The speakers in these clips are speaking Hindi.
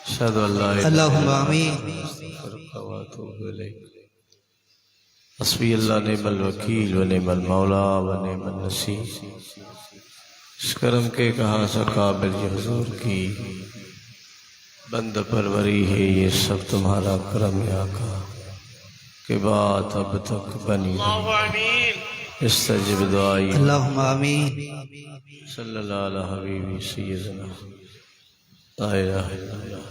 अशहदु अल्ला अल्लाहुम्मा आमीन। हस्बी अल्लाह निअमल वकील व निअमल मौला व निअमन नसीर। इस करम के कहा काबिल हुजूर की बंद परवरी है ये सब तुम्हारा करम या का के बात अब तक बनी इस्तजिब दुआई अल्लाहुम्मा आमीन। सल्लल्लाहु अलैहि हबीबी सय्यदना ला इलाहा इल्लल्लाह।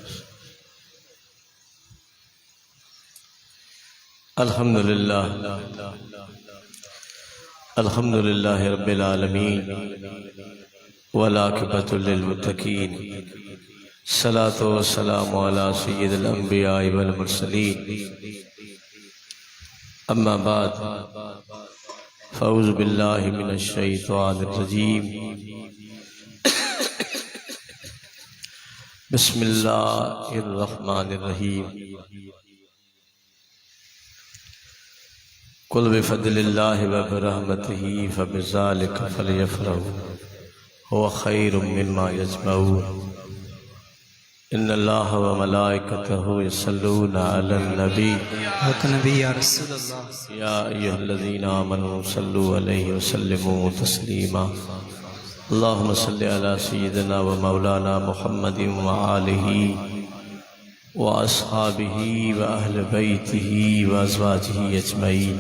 अल्हम्दुलिल्लाह अल्हम्दुलिल्लाह रब्बिल आलमीन वल आक़िबतु लिल मुत्तक़ीन। सलातो व सलामु अला सय्यिदिल अंबिया वल मुरसलीन। अम्मा बाद फ़अऊज़ु बिल्लाहि मिनश शैतानिर रजीम। बिस्मिल्लाहिर रहमानिर रहीम। कुल बिफ़ज़लिल्लाहि व बिरहमतिही फ़बिज़ालिका फ़लयफ़रहू हुवा ख़ैरुम मिम्मा यजमऊन। इन्नल्लाहा व मलाइकतहू यसल्लूना अलन नबी नबी या रसूलल्लाह। या अय्युहल्लज़ीना आमनू सल्लू अलैहि व सल्लिमू तस्लीमा। अल्लाहुम्मा सल्लि अला सय्यिदिना व मौलाना मुहम्मदिन व आलिही व अस्हाबिही व अहले बैतिही व अज़वाजिही अजमईन।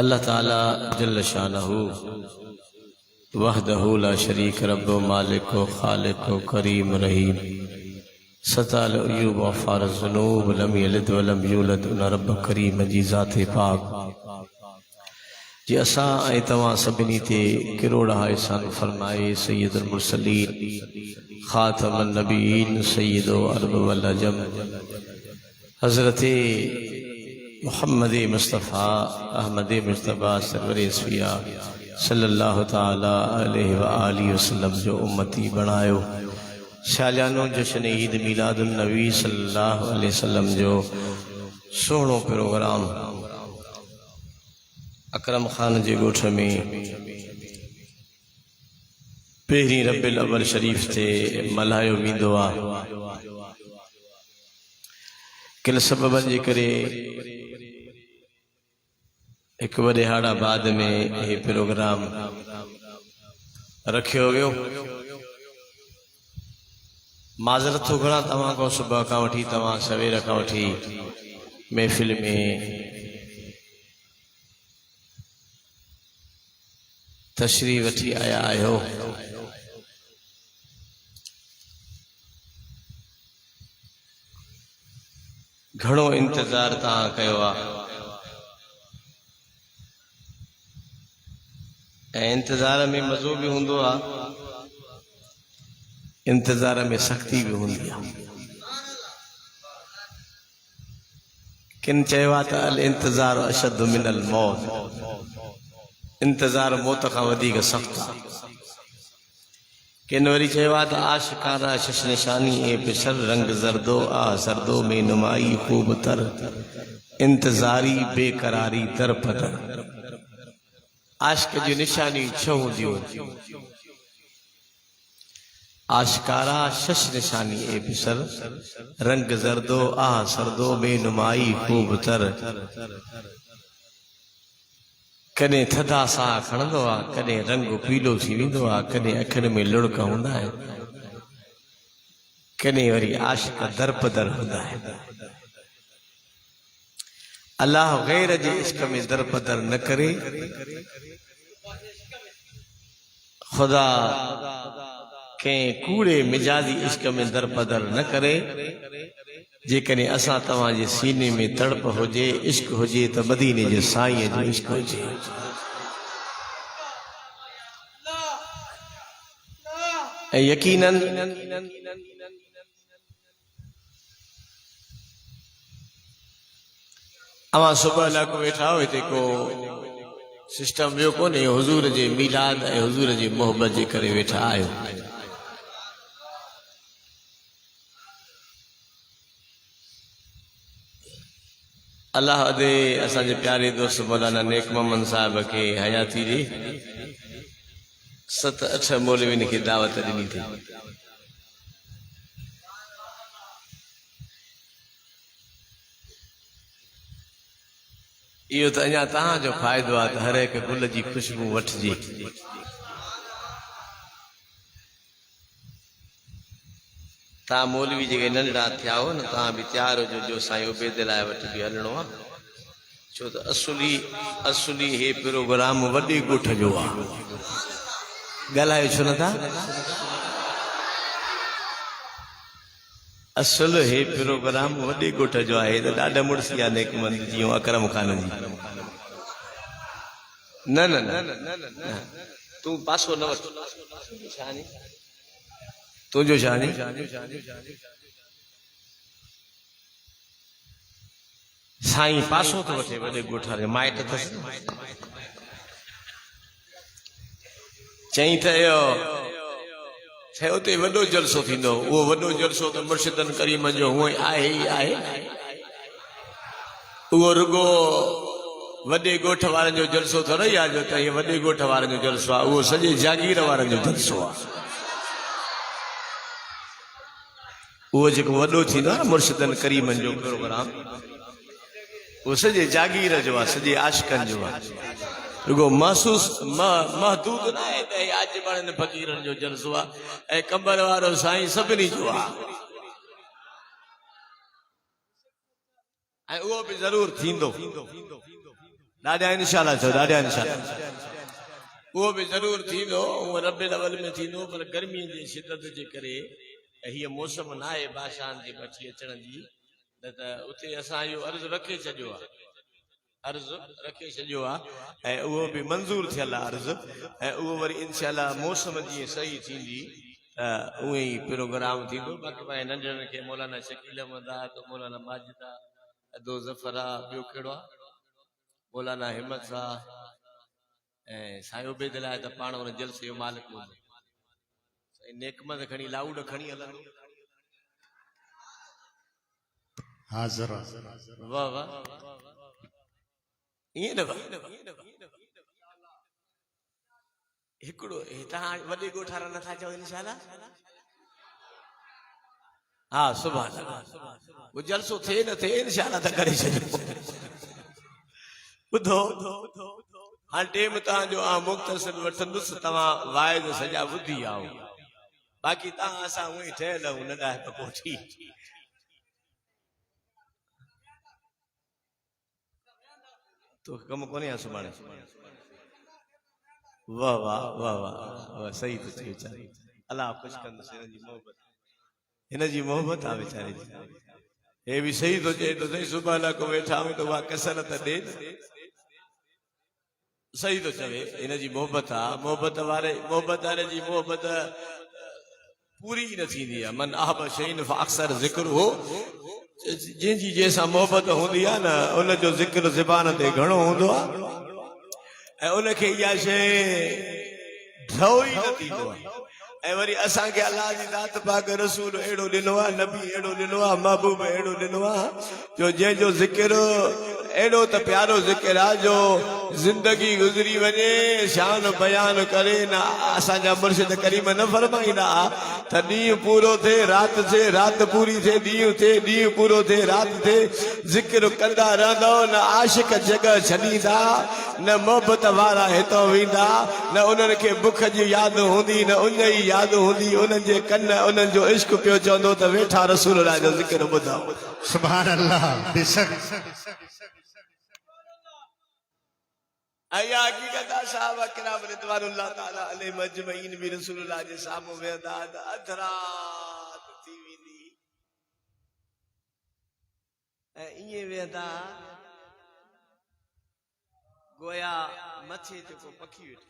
अल्लाह ताला जल्ल शानहू वहदहू ला शरीक रब्बु मालिक व खालिक व करीम रहीम सताल अयूब व फारज़ ज़ुनूब लम यलिद व लम यूलद न रब्ब करीम जी ज़ात पाक जी असां ऐं तव्हां सभिनी ते किरोड़ा एहसान फरमाए। सय्यदुल मुरसलीन ख़ातमुन नबीयीन सय्यदो अरब वल अजम हज़रत मुहम्मद मुस्तफ़ा अहमद मुज्तबा सरवर असफिया सल्लल्लाहु ताला अलैहि व आलिहि वसल्लम जो उम्मती बणायो। सालियानो जश्न ईद मिलादुन नबी सल्लल्लाहु अलैहि वसल्लम जो सोहणो प्रोग्राम अकरम खान जे ॻोठ में पहिरीं रबिउल अव्वल शरीफ ते मल्हायो वेंदो आहे। किन सबबनि जे करे हिकु वॾे हाड़ाबाद में ये प्रोग्राम रखियो वियो। माज़रत थो घणा तव्हां खां सुबुह खां वठी तव्हां सवेर खां वठी महफ़िल में तशरीफ़ वठी आया आहियो। घणो इंतज़ार तव्हां कयो आहे ऐं इंतज़ार में मज़ो भी हूंदो आहे, इंतज़ार में सख़्ती भी हूंदी आहे। किन चयो आहे त अल इंतज़ार अशद मिनल मौत, इंतज़ार मौत खां वधीक सख़्त आहे। किन वरी चयो आहे त आशिकाना शश निशानी ए पिसर रंग ज़रदो आ ज़रदो में नुमाई खूब तर इंतज़ारी बेकरारी दर पदर। आशिक जी निशानी छह हूंदियूं, आशिकारा शश निशानी ए पिसर रंग ज़रदो आ सरदो में नुमाई खूब तर। कॾहिं थधा साह खणंदो आहे, कॾहिं रंग पीलो थी वेंदो आहे, कॾहिं अखियुनि में लुड़क हूंदा आहिनि, कॾहिं वरी आशिक दरपदर हूंदा आहिनि। अल्लाह गैर जे इश्क में दरपदर न करे, खुदा कंहिं कूड़े मिजाजी इश्क में दरपदर न करे। जेकॾहिं असां तव्हां जे सीने में तड़प हुजे, इश्क हुजे त मदीने जे साईं जो इश्क हुजे। ऐं यकीनन अवां सुबुह लाको वेठा हो, हिते को सिस्टम ॿियो कोन्हे, हुज़ूर जे मीलाद ऐं हुज़ूर जी मोहबत जे करे वेठा आहियो। अल्लाह दे असांजे प्यारे दोस्त मौलाना नेक मोहम्मद साहब के हयाती जी 7-8 मौलविन की दावत ॾिनी थी। इहो त अञा तव्हांजो फ़ाइदो आहे त हर हिकु गुल जी ख़ुशबू वठिजे। तव्हां मौलवी जेके नंढड़ा थिया हो न, तव्हां बि तयारु हुजो जो साईं उबैद लाइ वटि बि हलणो आहे, छो त असुली हे प्रोग्राम वॾे ॻोठ जो आहे। ॻाल्हायो छो नथा? असुल हे प्रोग्राम वॾे ॻोठ जो आहे। त ॾाढा मुड़सी आहे नेकमंद जी, अकरम खान जी। न न न तूं पासो न वठ, तुंहिंजो छा नी? साईं पासो थो वठे वॾे ॻोठ वारे, माइट अथसि। चई त उते वॾो जलसो थींदो। उहो वॾो जलसो त मुर्शिदन करीम जो हूअं ई आहे ई आहे। उहो रुगो वॾे ॻोठ वारनि जो जलसो थोरी आहे जो त इहे वॾे ॻोठ वारनि जो जलसो आहे। उहो सॼे जागीर वारनि जो जलसो आहे। उहो जेको वॾो थींदो आहे न मुर्शिदन करीमनि जो प्रोग्राम, उहो सॼे जागीर जो आहे, सॼे आशिकनि जो आहे। रुगो महसूस महदूद न आहे त आज बणनि फ़क़ीरनि जो जलसो आहे ऐं कंबर वारो साईं सभिनी जो आहे। ऐं उहो बि ज़रूरु थींदो। ॾाढा इंशाअल्लाह चओ, ॾाढा इंशाअल्लाह। उहो बि ज़रूरु थींदो, उहो रबिल अवल में थींदो। पर गर्मीअ जी शिदत जे करे हीअ मौसम न आहे बाशान जे वठी अचण जी, न त उते असां इहो अर्ज़ु रखे छॾियो आहे। ऐं उहो बि मंज़ूर थियल आहे अर्ज़ु। ऐं उहो वरी इंशाअल्लाह मौसम जीअं सही थींदी त उहे ई प्रोग्राम थींदो। बाक़ी भाई नंढड़नि खे मौलाना शकील अहमद आहे, त मौलाना माजिद आहे, अदो ज़फ़र आहे, ॿियो कहिड़ो आहे मौलाना हिम्मत आहे, ऐं साईं उबैद लाइ त पाण हुन जलसे जो मालिक हूंदो। नेकमंद खणी लाउड खणी हलंदो। हाज़िर वाह वाह, ईअं न हिकिड़ो तव्हां वॾे ॻोठ वारा नथा चओ इंशाअल्लाह? हा सुभाणे उहो जलसो थिए न थिए इंशाअल्लाह त करे छॾियो। ॿुधो हाणे टेम तव्हांजो मुख़्तसिर वठंदुसि, तव्हां वाइद सॼा ॿुधी आओ। बाक़ी तव्हां असां उहे ठहियल आहियूं, न ॾाहे त पोइ ठीकु। तो कम कोन्हे आहे सुभाणे? वाह वाह वाह वाह, सही थो चए वीचारे। अलाह ख़ुशि कंदुसि हिन जी मोहबत आहे वीचारे जी। हे बि सही थो चए तो सही, सुबुह लाइ को वेठा आहियूं त उहा कसरत ॾे। सही थो चवे, हिन जी मोहबत आहे। मोहबत वारे जी मोहबत पूरी न थींदी आहे। मन आहब शैइन फअक्सर ज़िक्र हो, जंहिंजी जंहिंसां मोहबत हूंदी आहे न, उनजो ज़िक्र ज़बान ते घणो हूंदो आहे ऐं उनखे इहा शइ ढो ई न थींदो आहे। ऐं वरी असांखे अलाह जी ज़ात पाक रसूल अहिड़ो ॾिनो आहे, नबी अहिड़ो ॾिनो आहे, महबूब अहिड़ो ॾिनो आहे जो जंहिंजो ज़िक्र अहिड़ो त प्यारो ज़िक्र आहे जो ज़िंदगी गुज़री वञे शान बयान करे न। असांजा मुर्शिद करीम न फरमाईंदा त ॾींहुं पूरो थिए राति थिए, राति पूरी थिए ॾींहुं थिए, ॾींहुं पूरो थिए राति थिए, ज़िक्र कंदा रहंदव। न आशिक जॻह छॾींदा, न मोहबत वारा हितां वेंदा, न उन्हनि खे बुख जी यादि हूंदी, न उन जी यादि हूंदी। उन्हनि जे कन उन्हनि जो इश्क पियो चवंदो त वेठा रसूल अल्लाह जो ज़िक्र ॿुधो। सुभान अल्लाह। बेशक अया हकीकत साहब किराम रिदवानुल्लाह ताला अलैहिम अजमईन बि रसूलुल्लाह जे साम्हूं वेंदा त अधरात थी वेंदी ऐं ईअं वेंदा गोया मथे जेको पखी वेठो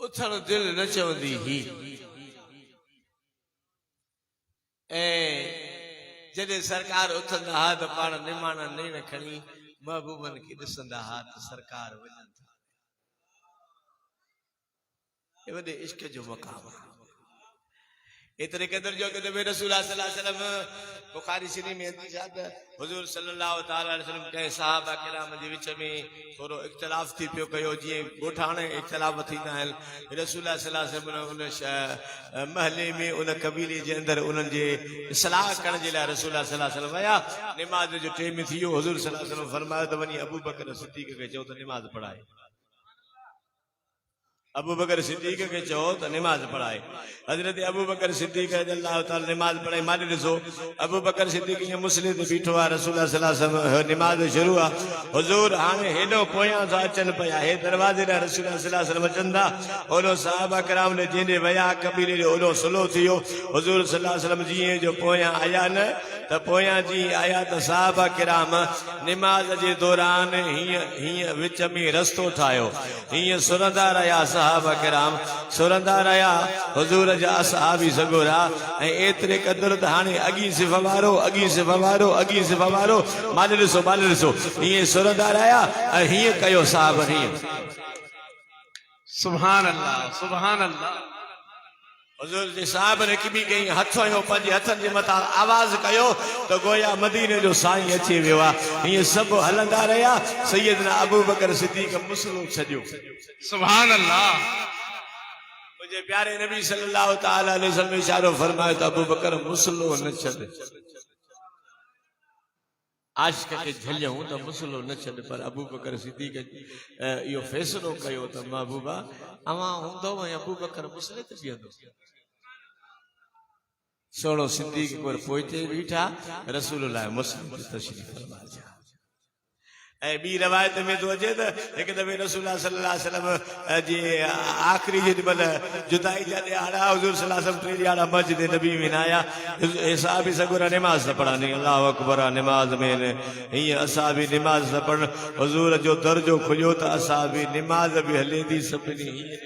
उथण दिलि न चवंदी ही। ऐं जॾहिं सरकार उथंदा हा त पाण निमाणा नेण खणी महबूबनि खे ॾिसंदा हा त सरकार वञनि था। हे वॾे इश्क जो मक़ाम आहे। इतने कदर जो कहते हैं रसूल सल्लल्लाहु अलैहि वसल्लम बुखारी शरीफ में हदीस आते हुजूर सल्लल्लाहु ताला अलैहि वसल्लम के सहाबा किराम जे विच में थोरो इख्तिलाफ थी पियो कयो जी गोठाणे इख्तिलाफ थींदा आहिनि रसूल सल्लल्लाहु अलैहि वसल्लम उन महले में उन कबीले जे अंदर उन्हनि जे सलाह करण जे लाइ रसूल सल्लल्लाहु अलैहि वसल्लम वया नमाज जो टाइम थी वियो हुजूर सल्लल्लाहु अलैहि वसल्लम फरमायो त वञी अबू बकर सिद्दीक़ खे चओ त नमाज पढ़ाए अबू बकर सिद्दीक़ के चओ त नमाज पढ़ाए हजरत अबू बकर सिद्दीक़ अल्लाह ताला नमाज पढ़ाई माने ॾिसो अबू बकर सिद्दीक़ ईअं मुस्लिम ते बीठो आहे रसूल सल्लल्लाहु अलैहि वसल्लम नमाज शुरू आहे हुजूर हाणे हेॾो पोयां था अचनि पिया हे दरवाज़े ॾांहुं रसूल सल्लल्लाहु अलैहि वसल्लम अचनि था ओॾो सहाबा किराम ने जंहिंजे वया कबीले ॾे ओॾो सुलो थी वियो हुजूर सल्लल्लाहु अलैहि वसल्लम जीअं जो पोयां आया न त पोयां जी आया त सहाबा किराम नमाज जे दौरान हीअं विच में रस्तो ठाहियो हीअं सुरंदा रहिया सहाबा किराम सुरंदा रहिया हुजूर जा असहाबी सगोरा ऐं एतिरे क़दुर त हाणे अॻी सिफ़ वारो माले ॾिसो हीअं सुरंदा रहिया ऐं हीअं कयो साहब हीअं सुभान अल्लाह सुभान अल्लाह हुजूर जे साहब ने किबी कई हथ हुयो पंहिंजे हथनि जे मथां आवाज़ कयो त गोया मदीने जो साईं अची वियो आहे हीअं सभु हलंदा रहिया सैयदना अबू बकर सिद्दीक़ मुस्लो छॾियो सुभान अल्लाह मुझे प्यारे नबी सल्लल्लाहु ताला अलैहि वसल्लम इशारो फरमायो त अबू बकर मुस्लो न छॾ आशिक के झलियूं त मुस्लो न छॾ पर अबू बकर सिद्दीक़ इहो फ़ैसिलो कयो त महबूबा अवां हूंदो ऐं अबू बकर मुस्ले ते बीहंदो सोनो सिद्दीक़ पर पोइते बीठा रसूलुल्लाह मुस्लिम ते तशरीफ़ फरमाया ऐं ॿी रवायत में तो अचे त हिकु दफ़े रसूलुल्लाह सल्लल्लाहु अलैहि वसल्लम जी आख़िरी जेॾीमहिल जुदाई जा ॾियारा हुजूर सल्लल्लाहु अलैहि वसल्लम टे ॾियारा मस्जिद नबी में न आया असाबी सगुरा नमाज़ न पढ़नि अल्लाहु अकबर नमाज़ में हीअं असाबी नमाज़ न पढ़नि हुजूर जो दर्जो खुलियो त असाबी नमाज़ बि हले थी सभिनी हीअं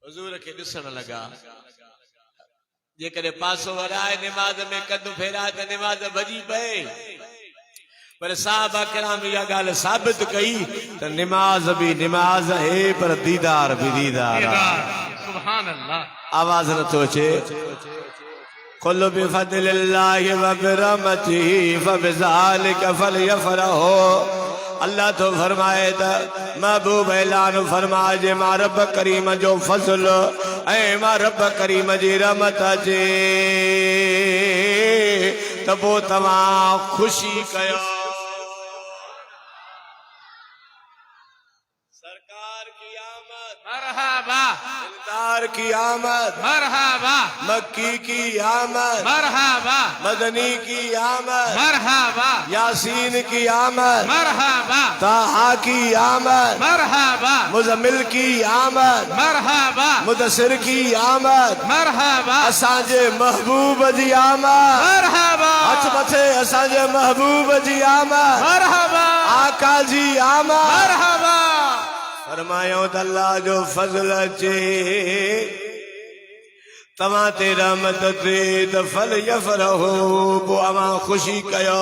हुजूर खे ॾिसण लॻा जेकॾहिं पासो वराए नमाज में कदु फेराए त नमाज भॼी पए पर साहबा किराम इहा ॻाल्हि साबित कई त नमाज बि नमाज है पर दीदार बि दीदार सुभान अल्लाह आवाज़ नथो अचे कुल बिफज़लिल्लाहि व बिरहमतिही फबिज़ालिका फलयफ़रहू अल्लाह तो फरमाए त महबूब ऐलान फरमाए जे मां रब करीम जो फज़ल ऐं मां रब करीम जी रहमत अचे त पोइ तव्हां ख़ुशी कयो सरकार की आमद मरहबा दिलदार की आमद मरहबा मक्की की आमद मरहबा मदनी की आमद मरहबा यासीन की आमद मरहबा ताहा की आमद मरहबा मुज़म्मिल की आमद मरहबा मुदस्सिर की आमद मरहबा असांजे महबूब जी आमद मरहबा हथ मथे असांजे महबूब जी आमद मरहबा आका जी आमद मरहबा फरमायो त अल्लाह जो फज़ल अचे तव्हां ते रहमत थे त फलयफ़रहू पोइ अवां ख़ुशी कयो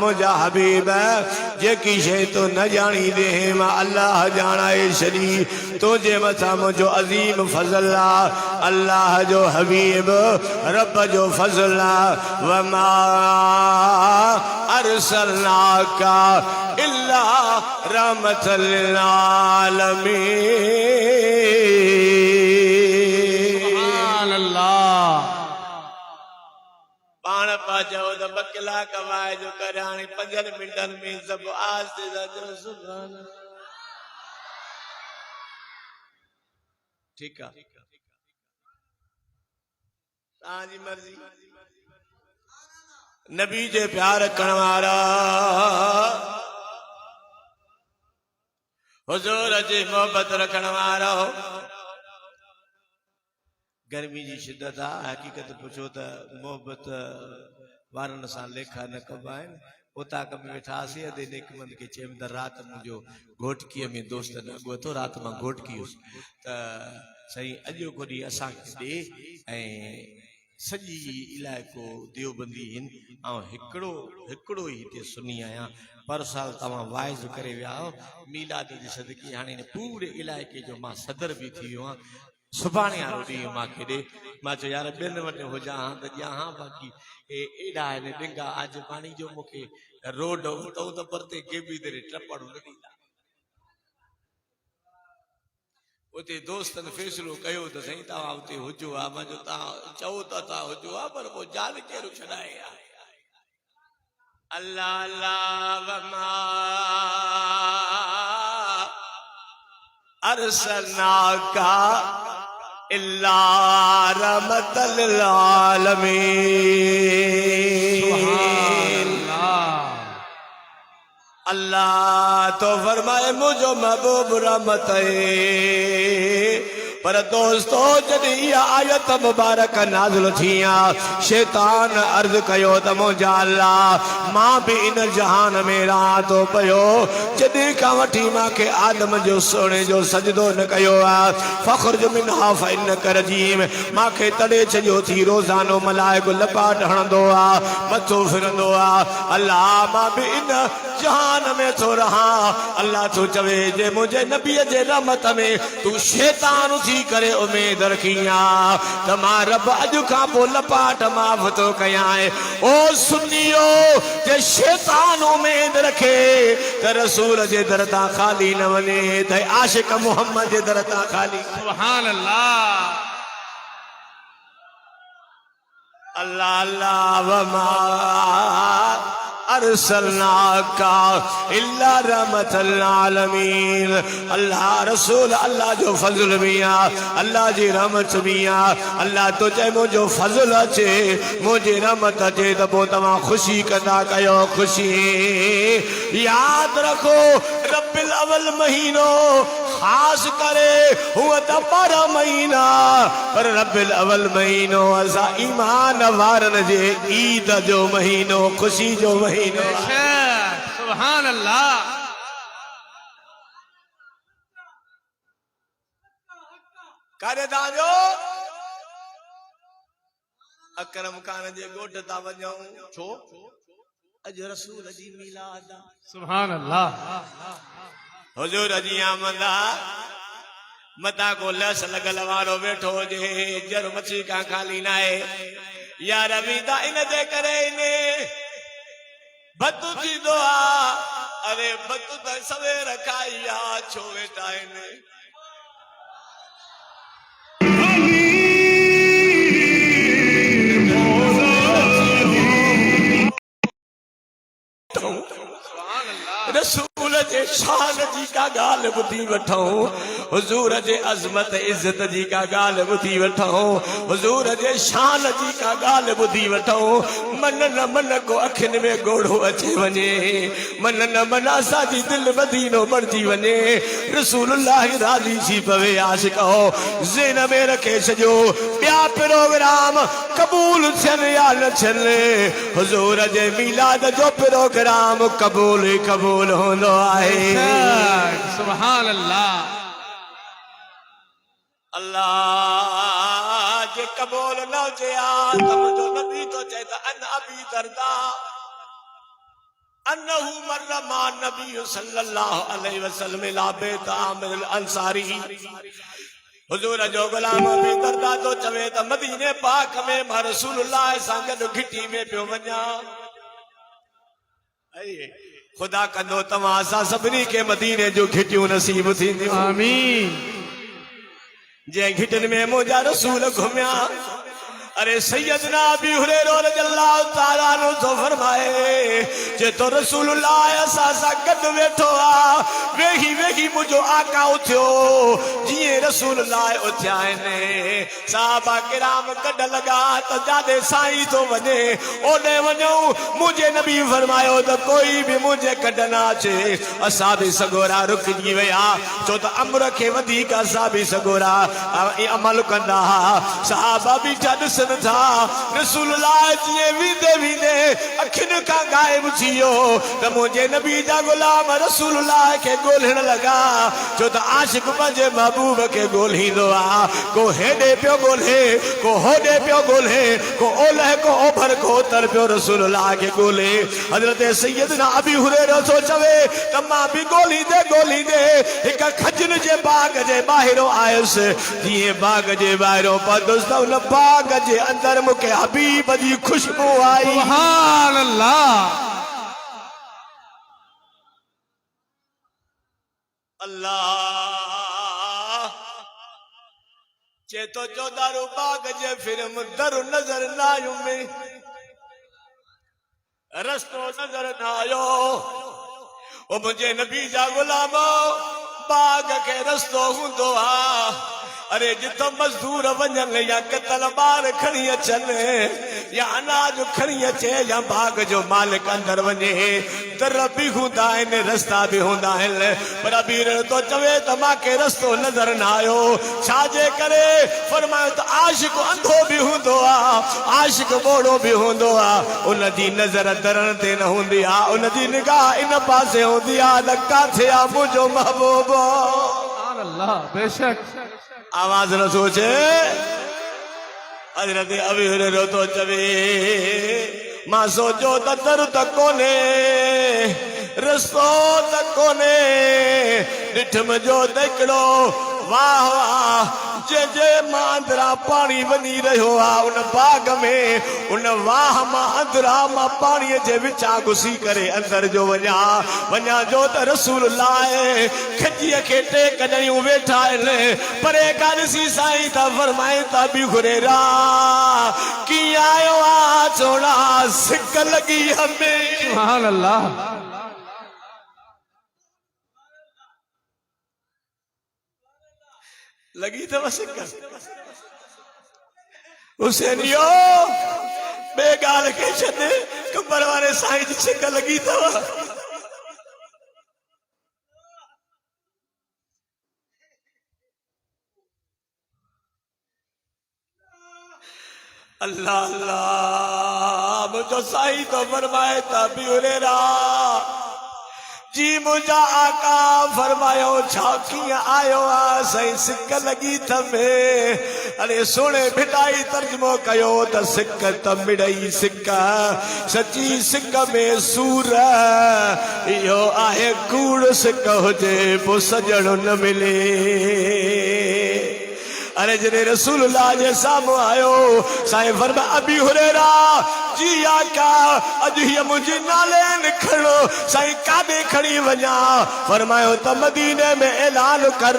मुंहिंजा हबीब जेकी शइ तो न ॼाणी दे मां अल्लाह ॼाणाए छॾी तुंहिंजे मथां मुंहिंजो अज़ीम फज़ल आहे अल्लाह जो हबीब रब जो फज़ल आहे वमा अरसलनाका इल्ला रहमतल लिल आलमीन पाण पा चओ त 2 कलाक वाए जो करे हाणे 5 मिंटनि में सभु आस्ते सां सुभान ठीकु आहे तव्हांजी मर्ज़ी नबी जे प्यार करण वारा हुजूर जी मोहब्बत रखण वारा गर्मी जी शिदत आहे हकीकत पुछो त मोहब्बत वारनि सां लेखा न कबा आहिनि उताक में वेठासीं अधे नेकमंद खे चयमि त राति मुंहिंजो घोटकीअ में दोस्त न अॻु थो राति मां घोटकी हुयुसि त साईं अॼो को ॾींहुं असांखे ॾे ऐं सॼी इलाइक़ो देवबंदी हिन ऐं हिकिड़ो ई हिते सुनी आहियां पर साल तव्हां वाइज़ करे विया आहियो मीलाद जे सदके हाणे हिन पूरे इलाइक़े जो मां सदर बि थी वियो आहियां सुभाणे वारो ॾींहुं मूंखे ॾे मां चयो यार ॿियनि वटि हुजां हा त ॼां हा बाक़ी एॾा आहिनि ॾिंगा अॼु पाणी जो मूंखे रोड उतां त परते केबी दरे टपड़ो न ॾींदा उते दोस्तनि फ़ैसिलो कयो त साईं तव्हां उते हुजो हा मां चयो तव्हां चओ त तव्हां हुजो हा पर पोइ जान केरु छॾाए अल्लाह अल्लाह वमा अरसलनाका इल्ला रहमतल लिल आलमीन अल्लाह तो फरमाए मुझो महबूब रहमत है पर दोस्तों जॾहिं इहा आयत मुबारक नाज़िल थिया शैतान अर्ज़ कयो त मुंहिंजा अल्लाह मां बि इन जहान में रहां थो पियो जॾहिं खां वठी मूंखे आदम जो सोने जो सजदो न कयो आहे फ़ख़ुर्ज मिन्हा फ़इन्नका रजीम मूंखे तड़े छॾियो थी रोज़ानो मलाइको लपाट हणंदो आहे मथो फिरंदो आहे अल्लाह मां बि इन जहान में थो रहां अल्लाह तो चवे जे मुझे नबी जे रहमत में तू शैतान थी करे उम्मीद रखिया त मां रब अॼु खां पोइ लपाट माफ़ थो कयां ओ सुनियो जे शैतान उम्मीद रखे त रसूल जे दर तां खाली न वञे त आशिक मोहम्मद जे दर तां खाली सुभान अल्लाह अल्लाह अल्लाह वमा अरसलनाका इल्ला रहमतल आलमीन अल्लाह रसूल अल्लाह जो फजल बिया अल्लाह जी रहमत बिया अल्लाह तो चाहे मुझो फजल अचे मुझे रहमत अचे त पोइ तव्हां खुशी कंदा कयो खुशी याद रखो रब्बिल अवल महीनो खास करे हुआ त 12 महीना पर रब्बिल अवल महीनो असां ईमान वारन जे ईद जो महीनो खुशी जो महीनो सुभान अल्लाह करे दाजो अकरम खान जे ॻोठ था वञूं छो अॼु रसूल जी मिलाद सुभान अल्लाह हुजूर जी आमद मता को लस लगल वारो वेठो जे जर मछी का खाली ना है यार अमीदा इन दे करे इने बतु थी दुआ अरे बतु त सवेर खाइया छो वेठा इने रसूल जे शान जी का गाल बुधी वठूं हुजूर जे अजमत इज्जत जी का गाल बुधी वठूं हुजूर जे शान जी का गाल बुधी वठूं मन न मन को अखिन में गोड़ो अचे वने मन न मन असांजी दिल मदीनो बणजी वने रसूलुल्लाह राज़ी थी पवे आशिको ज़हन में रखे छजो ॿिया प्रोग्राम कबूल थियनि या न थियनि हुजूर जे मिलाद जो प्रोग्राम कबूल कबूल होंदो आहे सुभान अल्लाह अल्लाह जे कबूल न थिया त मुंहिंजो नबी तो चए त अन अबी दरदा अन्नहु मर्र मा नबी सल्लल्लाहु अलैहि वसल्लम ला बैत आमिर अंसारी हुजूर जो गुलाम अबी दरदा तो चवे त मदीने पाक में मां रसूलुल्लाह सां गॾु घिटी में पियो वञा खुदा कंदो तव्हां असां सभिनी खे मदीने जो घिटियूं नसीब थींदियूं आमीन जे घिटन में मुंहिंजा रसूल घुमिया अरे सैयदना अबी हुरैरा रज़ियल्लाहु ताला अन्हु तो फरमाए जे तो रसूलुल्लाह असां सां गॾु वेठो आहे वेही वेही मुंहिंजो आका उथियो जीअं रसूलुल्लाह उथिया आहिनि सहाबा किराम गॾ लॻा त जाॾे साईं थो वञे ओॾे वञूं मुंहिंजे नबी फरमायो त कोई बि मुंहिंजे गॾ न अचे असां बि सगोरा रुकिजी विया छो त अमर खे वधीक असां बि सगोरा अमल कंदा सहाबा बि ॾिस ॾिसनि था रसूलुल्लाह जीअं वींदे वींदे अखियुनि खां गायब थी वियो त मुंहिंजे नबी जा गुलाम रसूलुल्लाह खे ॻोल्हण लॻा छो त आशिक़ पंहिंजे महबूब खे ॻोल्हींदो आहे को हेॾे पियो ॻोल्हे को होॾे पियो ॻोल्हे को ओलह को ओभर को ओतर पियो रसूलुल्लाह खे ॻोल्हे हज़रत सैयदना अबी हुरैरा थो चवे त मां बि ॻोल्हींदे हिकु खजन जे बाग जे ॿाहिरों आयुसि जीअं बाग जे ॿाहिरों पहुतुसि त उन बाग जे अंदरि मूंखे हबीब जी खुशबू आई सुभान अल्लाह अल्लाह चेतो चौधारो बाग जे फिल्म दर नजर न आयो में रस्तो नजर न आयो ओ मुंहिंजे नबी जा गुलाम बाग के रस्तो हूंदो आहे अरे जितो मजदूर वञनि या कतल ॿार खणी अचनि या अनाज खणी अचे या बाग जो मालिक अंदर वञे दर बि हूंदा आहिनि रस्ता बि हूंदा आहिनि पर अबीर तो चवे त मूंखे रस्तो नज़र न आयो छाजे करे फरमायो त आशिक़ अंधो बि हूंदो आहे आशिक़ ॿोड़ो बि हूंदो आहे उन जी नज़र दरनि ते न हूंदी आहे उन जी निगाह इन पासे हूंदी आहे त किथे आहे मुंहिंजो महबूब सुभान अल्लाह बेशक आवाज न सोचे हज़रत अबी हुरैरा तो चवे मां सोचो त दर त कोने रस्तो त कोने ॾिठम जो त हिकिड़ो वाह वाह जे मां अंदरा पाणी वञी रहियो आहे उन बाग में उन वाह मां अंदरा मां पाणीअ जे विचां घुसी करे अंदर जो वञा जो त रसूलुल्लाह खजीअ खे टेक ॾेयूं वेठा आहिनि परे का ॾिसी साईं था फरमाइनि था बि हुरैरा कीअं आयो आहे चोड़ा सिक लॻी हमें सुभान अल्लाह लगी तो सिक हुसैनियो बे गाल के छॾे कंबर वारे साईं जी सिक लगी अथव अल्लाह अल्लाह मुझो साईं तो फरमाए था बि हुरैरा जी मुझा आका फरमायो छा कीअं आयो आहे साईं सिक लगी थमे अरे सोने भिटाई तर्जुमो कयो त सिक त मिड़ई सिक सची सिक में सूर इहो आहे कूड़ सिक हुजे पोइ सजणो न मिले अरे जॾहिं रसूलुल्लाह जे साम्हूं आयो साईं फरमाए अबी हुरैरा जी आका अॼु हीअ मुंहिंजी नाले खणो साईं काॾे खणी वञा फरमायो त मदीने में ऐलान कर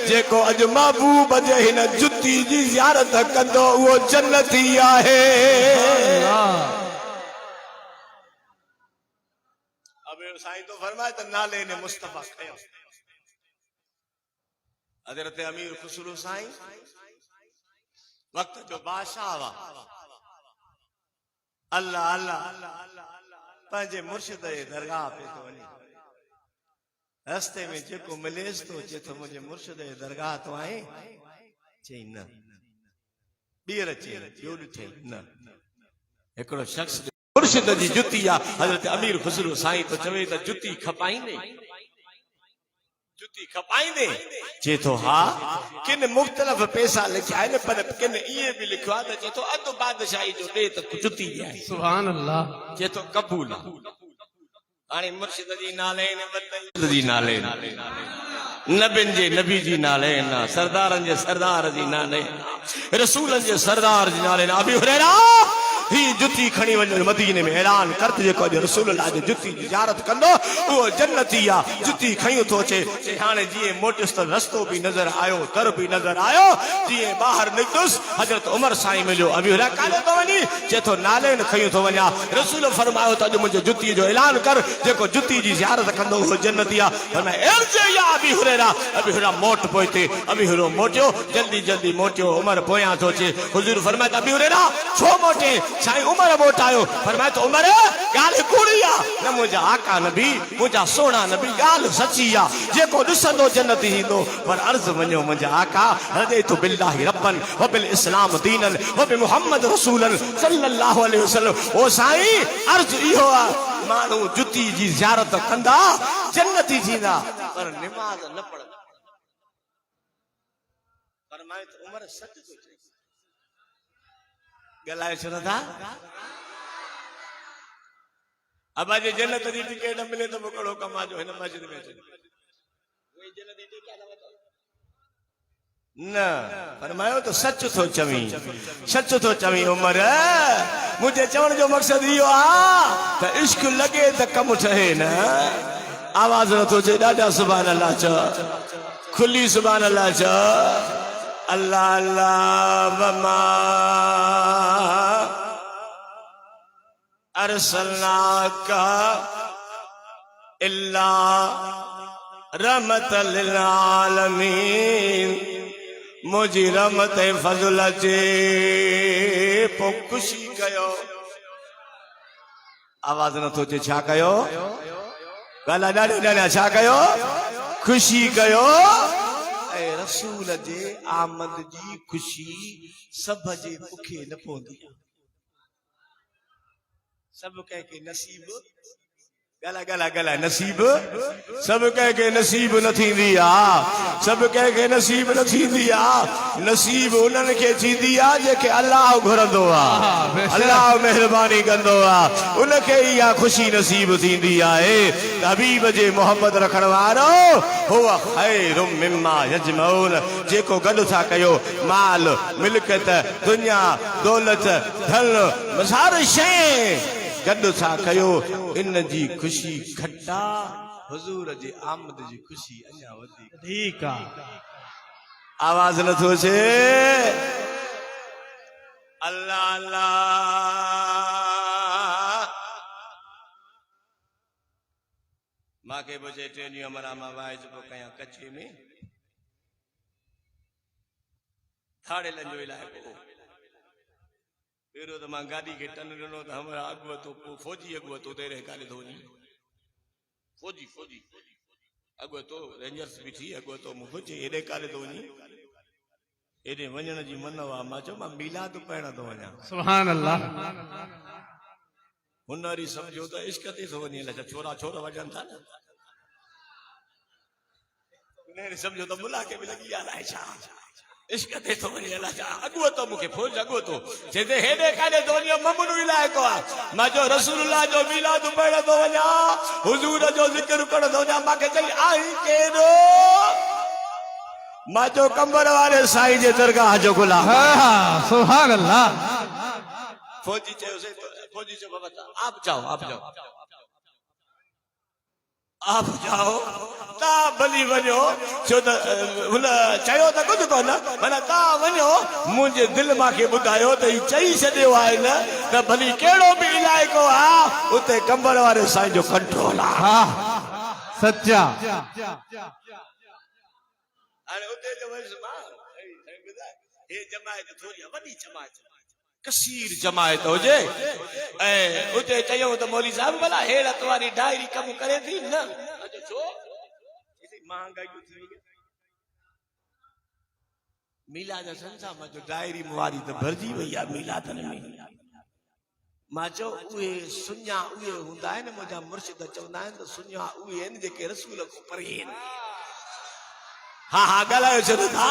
जेको अॼु महबूब जे हिन जुती जी ज़ियारत कंदो उहो जन्नती आहे अब साईं तो फरमाए त नाले ने मुस्तफा खयो हज़रत अमीर खुसरो साईं वक्त जो बादशाह हुआ अल्लाह अल्लाह पंहिंजे मुर्शिद जे दरगाह पे तो वञे रस्ते में जेको मिलेस तो चे तो मुझे मुर्शिद जे दरगाह तो आए चई न ॿीहर चे ॿियो ॾिठे न हिकिड़ो शख्स मुर्शिद जी जुती आहे हज़रत अमीर खुसरो साईं तो चवे त जुती खपाईंदे जुती खपाईंदे चे तो हा किन मुख्तलिफ पैसा लिखिया आहिनि पर किन इहे बि लिखियो आहे त चे तो अधु बादशाही जो ॾे त जुती ॾियां सुभान अल्लाह चे तो क़बूल आहे हाणे मुर्शिद जी नाले ने जी नाले नबियुनि जे नबी जी नाले न सरदारनि जे सरदार जी नाले रसूलनि जे सरदार जी नाले अबी हुरैरा ही जुती खणी वञो मदीने में ऐलान कर जेको अॼु रसूलुल्लाह जे जुती जी ज़ियारत कंदो उहो जन्नती आहे जुती खयूं थो अचे हाणे जीअं मोटियुसि त रस्तो बि नज़र आयो दर बि नज़र आयो जीअं ॿाहिरि निकितुसि हज़रत उमर साईं मिलियो अबी हुरैरा काॾे थो वञी चए थो नाले न खयूं थो वञा रसूल फरमायो त अॼु मुंहिंजे जुतीअ जो ऐलान कर जेको जुती जी ज़ियारत कंदो उहो जन्नती आहे फरमाए इर्जे या अबी हुरैरा मोट पोइ हिते अबी हुरैरा मोटियो जल्दी जल्दी मोटियो उमर पोयां थो अचे हुज़ूर फरमाए त अबी हुरैरा छो मोटे साईं उमर मोटायो फरमाए तो उमर गाल कूड़ी आ न मुंहिंजा आका नबी मुंहिंजा सोना नबी गाल सची आ जेको ॾिसंदो जन्नत ईंदो पर अर्ज़ वञो मुंहिंजा आका रज़ितु बिल्लाहि रब्बन व बिल इस्लाम दीनन व बि मुहम्मद रसूलन सल्लल्लाहु अलैहि वसल्लम ओ साईं अर्ज़ इहो आ माण्हू जुती जी ज़ियारत कंदा जन्नती थींदा पर नमाज न पढ़ंदा फरमाए तो उमर सच थो चए गलाए छो नथा अब जे जन्नत जी टिकट मिले तो कहिड़ो कम जो हिन मस्जिद में अचे न फरमायो तो सच थो चवी उमर मुझे चवण जो मकसद इहो आ त इश्क लगे त कम ठहे न आवाज न थो अचे ॾाढा सुभान अल्लाह चओ खुली सुभान अल्लाह चओ अल्लाह अल्लाह वमा अरसलनाका इल्ला रहमतल लिल आलमीन मुझी रहमत फज़ल जे पो खुशी कयो आवाज न थो अचे छा कयो गाला ॾाढा ॾाढा छा कयो खुशी कयो ऐं रसूल जे आमद जी खुशी सब जे बुखे न पवंदी सब कंहिंखे नसीब गला गला गला नसीब सब कंहिंखे नसीब न थींदी आ सब कंहिंखे नसीब न थींदी आ नसीब उन्हनि खे थींदी आ जेके अल्लाह घुरंदो आ अल्लाह महिरबानी कंदो आ उनखे इहा ख़ुशी नसीब थींदी आहे हबीब जे मोहब्बत रखण वारो हुआ खैरुम मिम्मा यजमऊन जेको गॾु था कयो माल मिल्कियत दुनिया दौलत धन मसार शइ गॾु था कयो इन जी ख़ुशी खट्टा हुजूर जे आमद जी ख़ुशी अञा वधीक आवाज नथो अचे अल्लाह अल्लाह मांखे बजे ट्रेनियूं अमरा मां वाइज पोइ कयां कच्चे में थाड़े लंजो इलाइक़ो पहिरियों तो मां गाड़ी के टन ॾिनो त हमारा अॻुवतो पोइ फौजी अॻुवतो तेरे काले धोनी फौजी अॻुवतो रेंजर्स बि थी अॻुवतो मूं फौजी हेॾे काले धोनी हेॾे वञण जी मन हुआ मां चयो मां मिलाद पाइण थो वञा सुभान अल्लाह हुनरी सम्झो त इश्क ते थो वञे अलाए छोरा छोरा वॼनि था न सम्झो त मुला खे बि लॻी ॻाल्हाए छा इश्क ते थो वञे अलाए छा अॻुवतो मूंखे फौज अॻुवतो चए हेॾे काॾे धोनीअ ममनू इलाइक़ो आहे मां जो रसूलुल्लाह जो मिलाद पाइण थो वञा हुजूर जो ज़िक्र करण थो वञा मूंखे चई आई केॾो मां जो कंबर वारे साईं जे दरगाह जो गुलाम सुभान अल्लाह फौजी चयो बाबा आप जाओ ता भली वञो छो त हुन चयो त कुझु कोन माना ता वञो मुंहिंजे दिलि मांखे ॿुधायो त ही चई छॾियो आहे न त भली कहिड़ो बि इलाइक़ो आहे उते कंबर वारे साईं जो कंट्रोल आहे सच्चा हाणे उते जो हे जमायत थोरी वॾी जमायत कसीर जमायत हुजे ऐं उते चयूं त मौली साहब भला हेड़त वारी डायरी कम करे थी न छो महांगाई थी वई मिलाद संसार में जो डायरी वारी त भरजी वई आहे मिलादन में मां चयो उहे सुञा उहे हूंदा आहिनि मुंहिंजा मुर्शिद चवंदा आहिनि त सुञा उहे आहिनि जेके रसूल खां परे आहिनि हा ॻाल्हायो छो था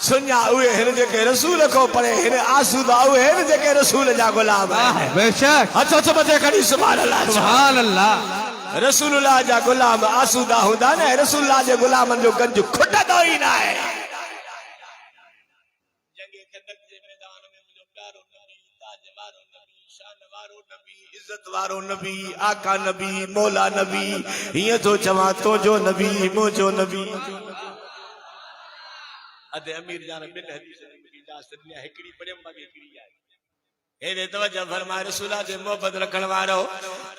सुञा उहे आहिनि जेके रसूल खां परे आहिनि आसूदा उहे आहिनि जेके रसूल जा गुलाम आहिनि बेशक हथ मथे खणी सुभान अल्लाह रसूलुल्लाह जा गुलाम आसूदा हूंदा न रसूलुल्लाह जे गुलामनि जो गंज खुटंदो ई न आहे इज्जत वारो नबी आका नबी मौला नबी हिय तो चवा तो जो नबी मोजो नबी अदे अमीर जान बिन हदीस की इजाजत दुनिया हिकड़ी पढ़ियम बाकी हिकड़ी आहे हेदे तवज्जो फरमाए रसूलुल्लाह जे मोहब्बत रखण वारो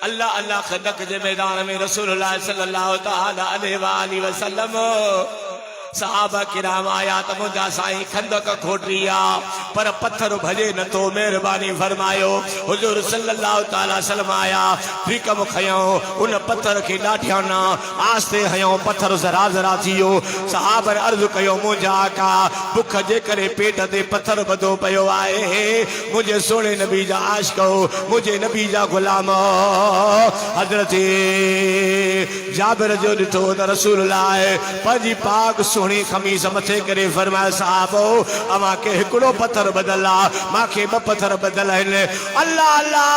अल्लाह अल्लाह खंदक जे मैदान में रसूलुल्लाह सल्लल्लाहु तआला अलैहि व आलिहि वसल्लम सहाबा किराम आया त मुंहिंजा साईं खंदक खोटरिया पर पत्थर भजे न तो मेहरबानी फरमायो हुजूर सल्लल्लाहु ताला सल्लम आया फिकम खयो उन पत्थर के लाठिया ना आस्ते हयो पत्थर जरा जरा थियो सहाबा अर्ज कयो मुंहिंजा आका भुख जे करे पेट ते पत्थर बधो पयो आए मुझे सोने नबी जा आशिको मुझे नबी जा गुलाम हजरत जाबिर जो ॾिठो त रसूलुल्लाह पंहिंजी पाक सुहिणी खमीस मथे करे फरमाया साहबो अमा के हिकिड़ो पत्थर बदल आहे मांखे ॿ पत्थर बदल आहिनि अल्लाह अल्लाह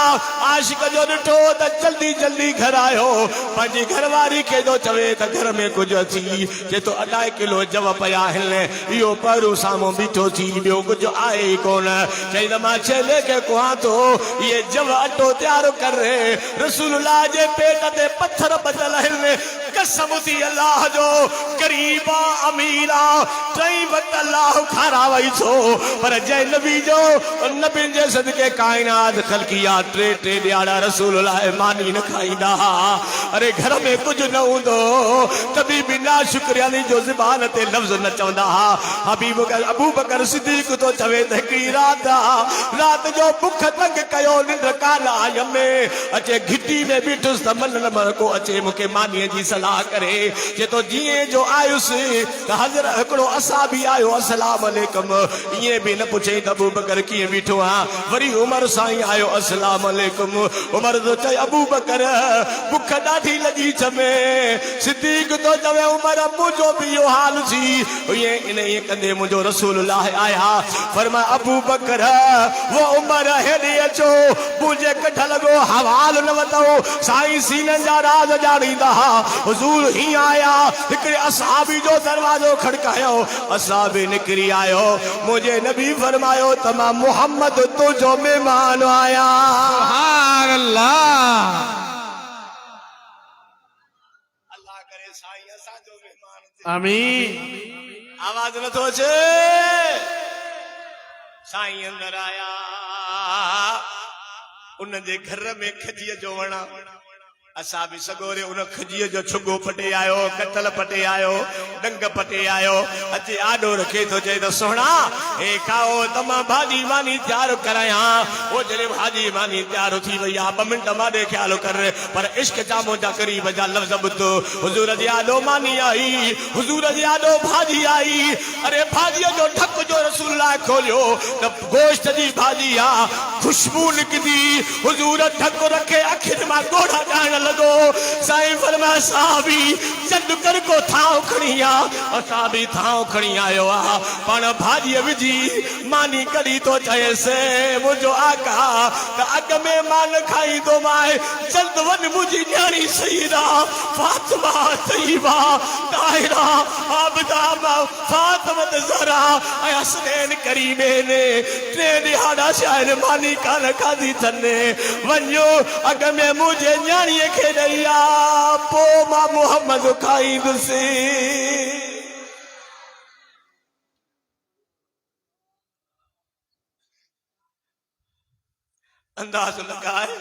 आशिक जो ॾिठो त जल्दी जल्दी घर आयो पंहिंजी घरवारी खे जो चवे त घर में कुझु अची जे तो 2.5 किलो जव पिया आहिनि इहो पहिरियों साम्हूं बीठो थी ॿियो कुझु आहे ई कोन चई त मां छेले खे कुहां थो इहे जव अटो तयारु करे रसूलुल्लाह जे पेट ते पत्थर बदल आहिनि कसम थी अल्लाह जो करीबा अमीरा चई वक्त अल्लाह खारा वही छो पर जय नबी जो नबी जे सदके कायनात खलकिया टे ॾियारा रसूलुल्लाह मानी न खाईंदा अरे घर में कुछ न हूंदो तभी बिना शुक्रियानी जो ज़बान ते लफ्ज़ न चवंदा हबीब अबू बकर सिद्दीक़ तो चवे त हिकिड़ी रात जो भुख तंग कयो निंड कान आई में अचे घिटी में बीठुसि त मन न को अचे मूंखे मानीअ जी सलाह करे जे तो जीअं जो आयुसि त हज़रत हिकिड़ो असा बि आयो अस्सलाम अलैकुम ईअं बि न पुछे त अबू बकर कीअं बीठो आहे वरी उमर साईं आयो अस्सलाम अलैकुम उमर तो चए अबू बकर भुख ॾाढी लॻी छमे सिद्दीक़ तो चवे उमर मुंहिंजो बि इहो हाल थी ईअं कंदे मुंहिंजो रसूलुल्लाह आया फरमाया अबू बकर वो उमर हेॾे अचो मुंहिंजे कठ लॻो हवाल न वधो साईं सीननि जा राज ॼाणींदा हुजूर ही आया हिकिड़े असहाबी जो दरवाजो खड़कायो असहाबी निकिरी आयो मुझे नबी फरमायो त मां मोहम्मद तुझो मेहमान आया सुभान अल्लाह अल्लाह करे साईं असांजो मेहमान आमीन आवाज नथो अचे साईं अंदर आया उन जे घर में खजीअ जो वणा असा भी सगोरे उन खजीअ जो छुगो पटे आयो कतल पटे आयो डंग पटे आयो अचे आडो रखे तो चए तो सोहणा ए खाओ तमा भाजी मानी तैयार कराया ओ जरे भाजी मानी तैयार थी वई आ 2 मिनट मारे ख्याल कर पर इश्क जामो जा करीब जा लफ्ज बुतो हुजूर जी आडो मानी आई हुजूर जी आडो भाजी आई अरे भाजी जो ढक जो रसूलुल्लाह खोलियो त गोश्त जी भाजी आ खुशबू निकदी हुजूर ढक रखे आखिर में गोड़ा जान लगो साईं फरमाया साहबी चंद कर को थाव खणिया असा भी थाव खणी आयो आ पण भाजी विजी मानी कड़ी तो चए से मुझो आका त अग में मान खाई दो माए जल्द वन मुझी न्याणी सईदा फातिमा तैयबा ताहिरा आबदा फातिमा ज़हरा ऐं हसनैन करीमे ने 3 दिहाड़ा शायद मानी कान खाधी थने वञो अग में मुझे न्याणी खे ॾेया पो मां मोहम्मद खाईंदुसि अंदाज़ लगाए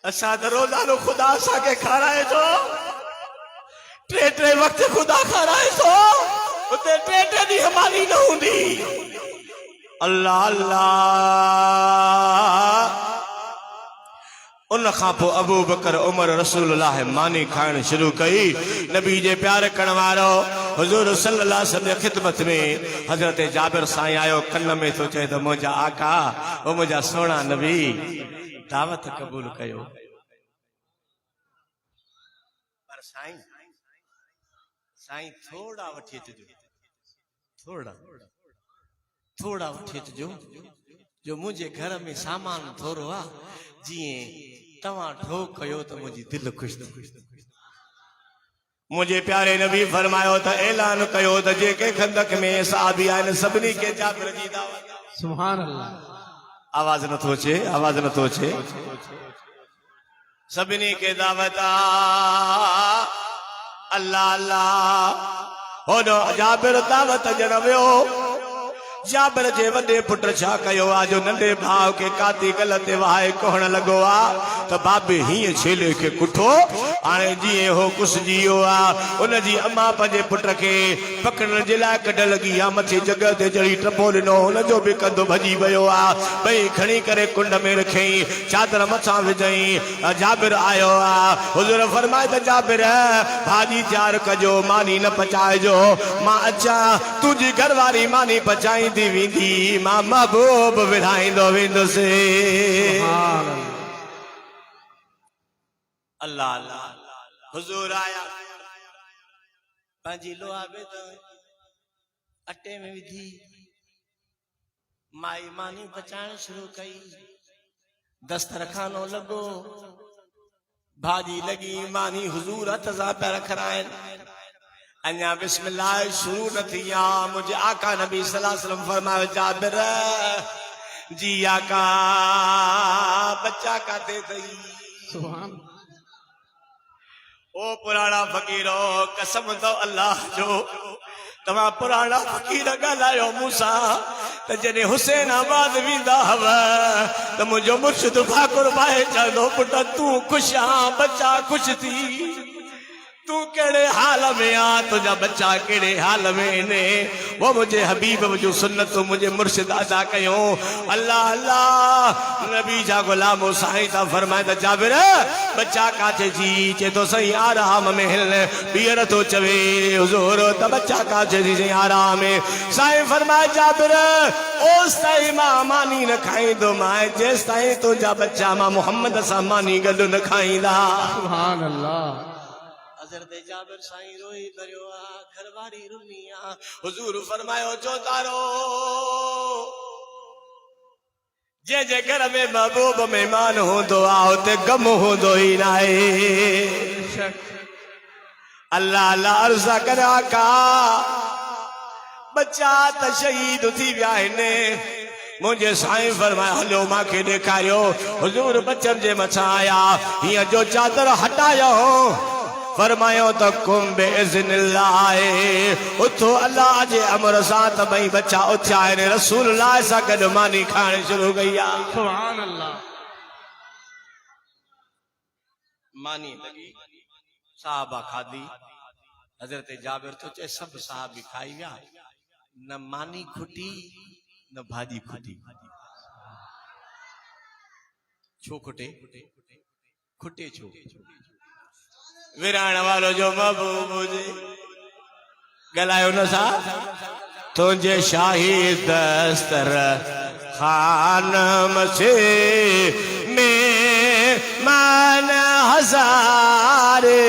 असां त रोज़ानो ख़ुदा असांखे खाराए थो 3 वक्त ख़ुदा खाराए थो उते 3 ॾींहं मानी न हूंदी अल्लाह अल्लाह उन खां पोइ अबू बकर उमर रसूलुल्लाह मानी खाइण शुरू कई नबी जे प्यार करण वारो हुजूर सल्लल्लाहु अलैहि वसल्लम जी खिदमत में हजरत जाबिर साईं आयो कन में तो चए त मुंहिंजा आका ओ मुंहिंजा सोना नबी दावत क़बूल कयो पर साईं साईं थोड़ा वठी अचजो थोड़ा वठी अचजो जो मुझे घर में सामान थोरो आ जीअं तव्हां ढो कयो त मुंहिंजी दिलि ख़ुशि थी मुझे प्यारे नबी फरमायो त ऐलान कयो त जेके खंदक में सहाबी आहिनि सभिनी खे जाबिर जी दावत सुभान अल्लाह आवाज नथो अचे सभिनी खे दावत अल्लाह अल्लाह होॾो जाबिर दावत ॾियण वियो जाबिर जे वॾे पुट छा कयो आ जो नंढे भाउ के काती गल ते वाहे कोहण लगो आ त बाबे हीअं छेले खे कुठो हाणे जीअं हो कुसजी वियो आ उन जी अम्मा पंहिंजे पुट खे पकड़ण जे लाइ कढ लगी आ मथे जॻह ते जड़ी टपो ॾिनो हुनजो बि कंधो भॼी वियो आ ॿई खणी करे कुंड में रखई चादर मथां विझई जाबिर आयो आ हुज़ूर फरमाए त जाबिर भाॼी तयार कजो मानी न पचाइजो मां अचां तुंहिंजी घरवारी मानी पचाईंदी वेंदी मां महबूब विराईंदो वेंदुसि अल्लाह अल्लाह हुजूर आया पंहिंजी लोहा बेद अटे में विधी माई मानी पचाइण शुरू कई दस्तरखानो लॻो भाॼी लॻी मानी हुजूर हथ सां पिया रखाइनि अञा बिस्मिल्लाह शुरू न थी आ मुझे आका नबी सल्लल्लाहु अलैहि वसल्लम फरमायो जाबिर जी आका बच्चा काथे थई सुभान ओ पुराना फकीरो कसम तो अल्लाह जो तव्हां पुराना फकीर ॻाल्हायो मूंसा त जॾहिं हुसैनाबाद वेंदा हुव त मुंहिंजो मुर्शिद ठाकुर भाई चवंदो पुट तूं ख़ुशि आ बच्चा ख़ुशि थी तू केड़े हाल में आ तुझा बच्चा केड़े हाल में ने वो मुझे हबीब जो सुन्नत मुझे मुर्शिद अदा कयो अल्लाह अल्लाह नबी जा गुलाम साईं ता फरमाए त जाबिर बच्चा काथे जी चे तो सही आराम में हिल बीर तो चवे हुजूर त बच्चा काथे जी सही आराम में साईं फरमाए जाबिर ओस ताईं मां मानी न खाईंदो मां जेस ताईं तुझा बच्चा मां मोहम्मद सा मानी गॾु न खाईंदा सुभान अल्लाह हज़रत जाबिर साईं रोई भरियो आ घरवारी रुनी आ हुजूर फरमायो चौतारो जे घर में महबूब मेहमान होंदो आ उते गम होंदो ही नाहे अल्लाह अल्लाह अर्ज़ा करा का बच्चा त शहीद थी विया आहिनि मुझे साईं फरमाया हलो मांखे ॾेखारियो हुजूर बच्चन जे मथां आया हीअं जो चादर हटायो फरमायो तो कुंबे इज़्निल्लाह उथो अल्लाह जे अमर सां त भई बच्चा उथिया आहिनि रसूलुल्लाह सां गॾु मानी खाइण शुरू कई आहे सुभान अल्लाह मानी लगी साहबा खाधी हजरत जाबिर तो चे सब साहबी खाई विया न मानी खुटी न भाॼी खुटी छो खुटे खुटे छो विराण वालो जो महबूब हुजे गलायो न सा तुझे शाही दस्तर खानम से में मान हजारे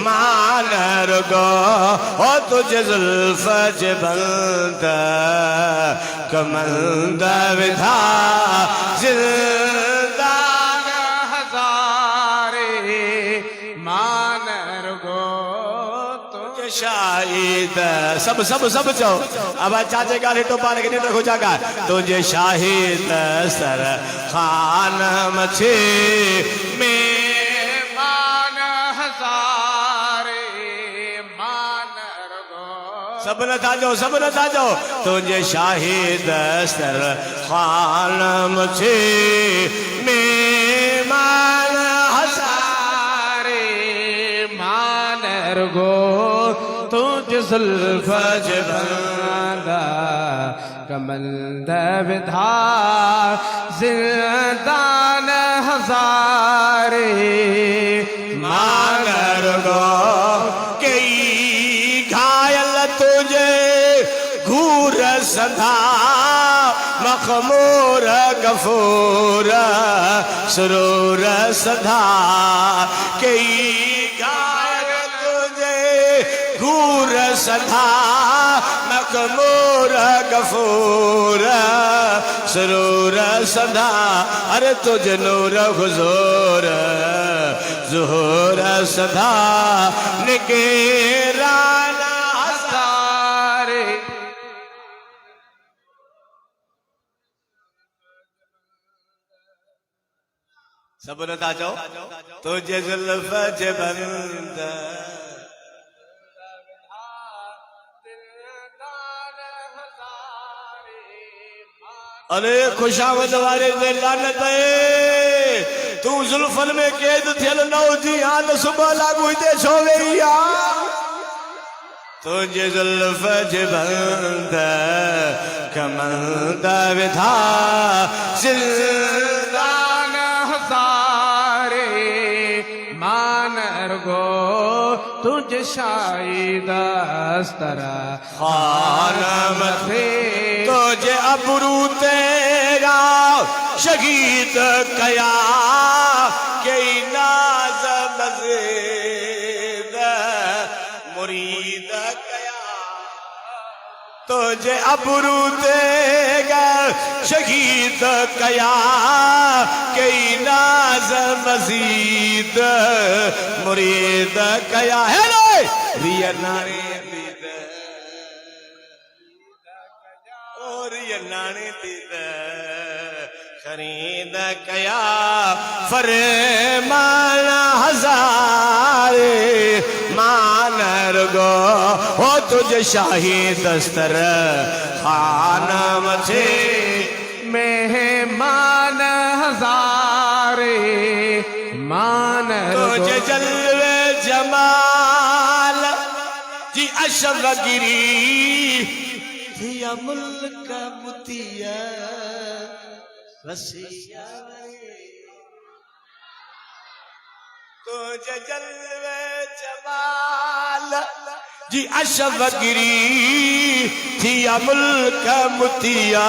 मानर गो हो तुझे जुल्फ बंद कमंद विधा जिंदान हजारे मानर गो तो शाहिद सब सब सब चो अब चाचे का लेटो पाने के नेत्र खोजा का तुझे शाहिद सर खान मछे में मान हजारे मानर गो सब न था जो तुझे शाहिद सर खान मछे में मान हजारे मानर गो तुझ जुल्फ बंदा कमंद विधा जिंदान हजारे मानर गो कई घायल तुझे घूर सदा मखमूर गफूर सुरूर सदा कई घायल तुझे घूर सदा मखमूर गफूर सुरूर सदा अरे तुझ नूर हुजूर ज़ुहूर सदा निकेराना हजारे सब नथा चओ तुझे जुल्फ जे बंद अरे खुशामद वारे दे लानत तू जुल्फन में कैद थियल नौ जी हाल सुबह लागू दे सोवे या तुझे जुल्फ बंद कमंद विधा जिंदान हजारे मानर गो तुझ शाहिद अस्तरा खानम थे तुझे अबरू तेरा शहीद कया के नाज मज़ीद मुरीद कया तुझे अबरू तेरा शहीद कया के नाज मज़ीद मुरीद कया है रे रिया नारे नाने दीद खरीद कया फरमान हजारे मानर गो हो तुझ शाही दस्तर खानम थे मेहमान हजारे मानर तुझे जलवे जमाल जी अशरगिरी थिया मुल्क मुतिया रसिया तुझे जलवे जमाल जी अशरगिरी थिया मुल्क मुतिया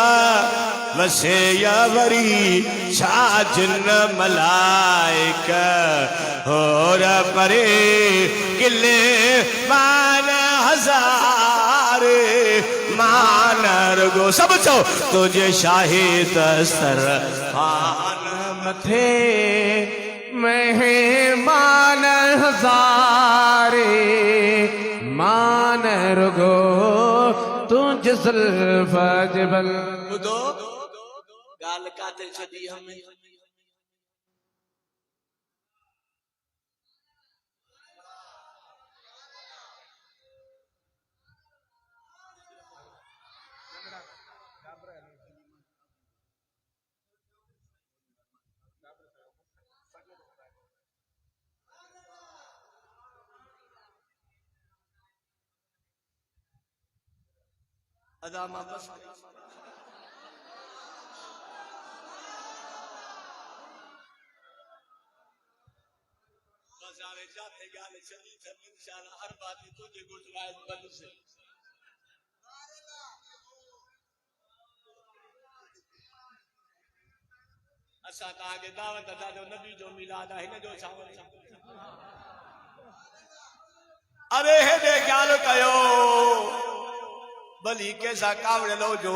वसिया वरी छाजन मलाइक होर परे किले मान हजारे मानर गो सब चो तुझे शाहिद सर खान थे मेहमान हजारे मानर गो तुझ जुल्फ जबल बुधो गाल काते छदी हमें अदामा बस बाजारे जाते गाले चली सब इंशाल्लाह हर बात तुझे गुजरात बंद से असा ताके दावत दा जो नबी जो मिलाद है न जो सावल अरे हे दे ख्याल कयो भली कैसा कावड़ लो जो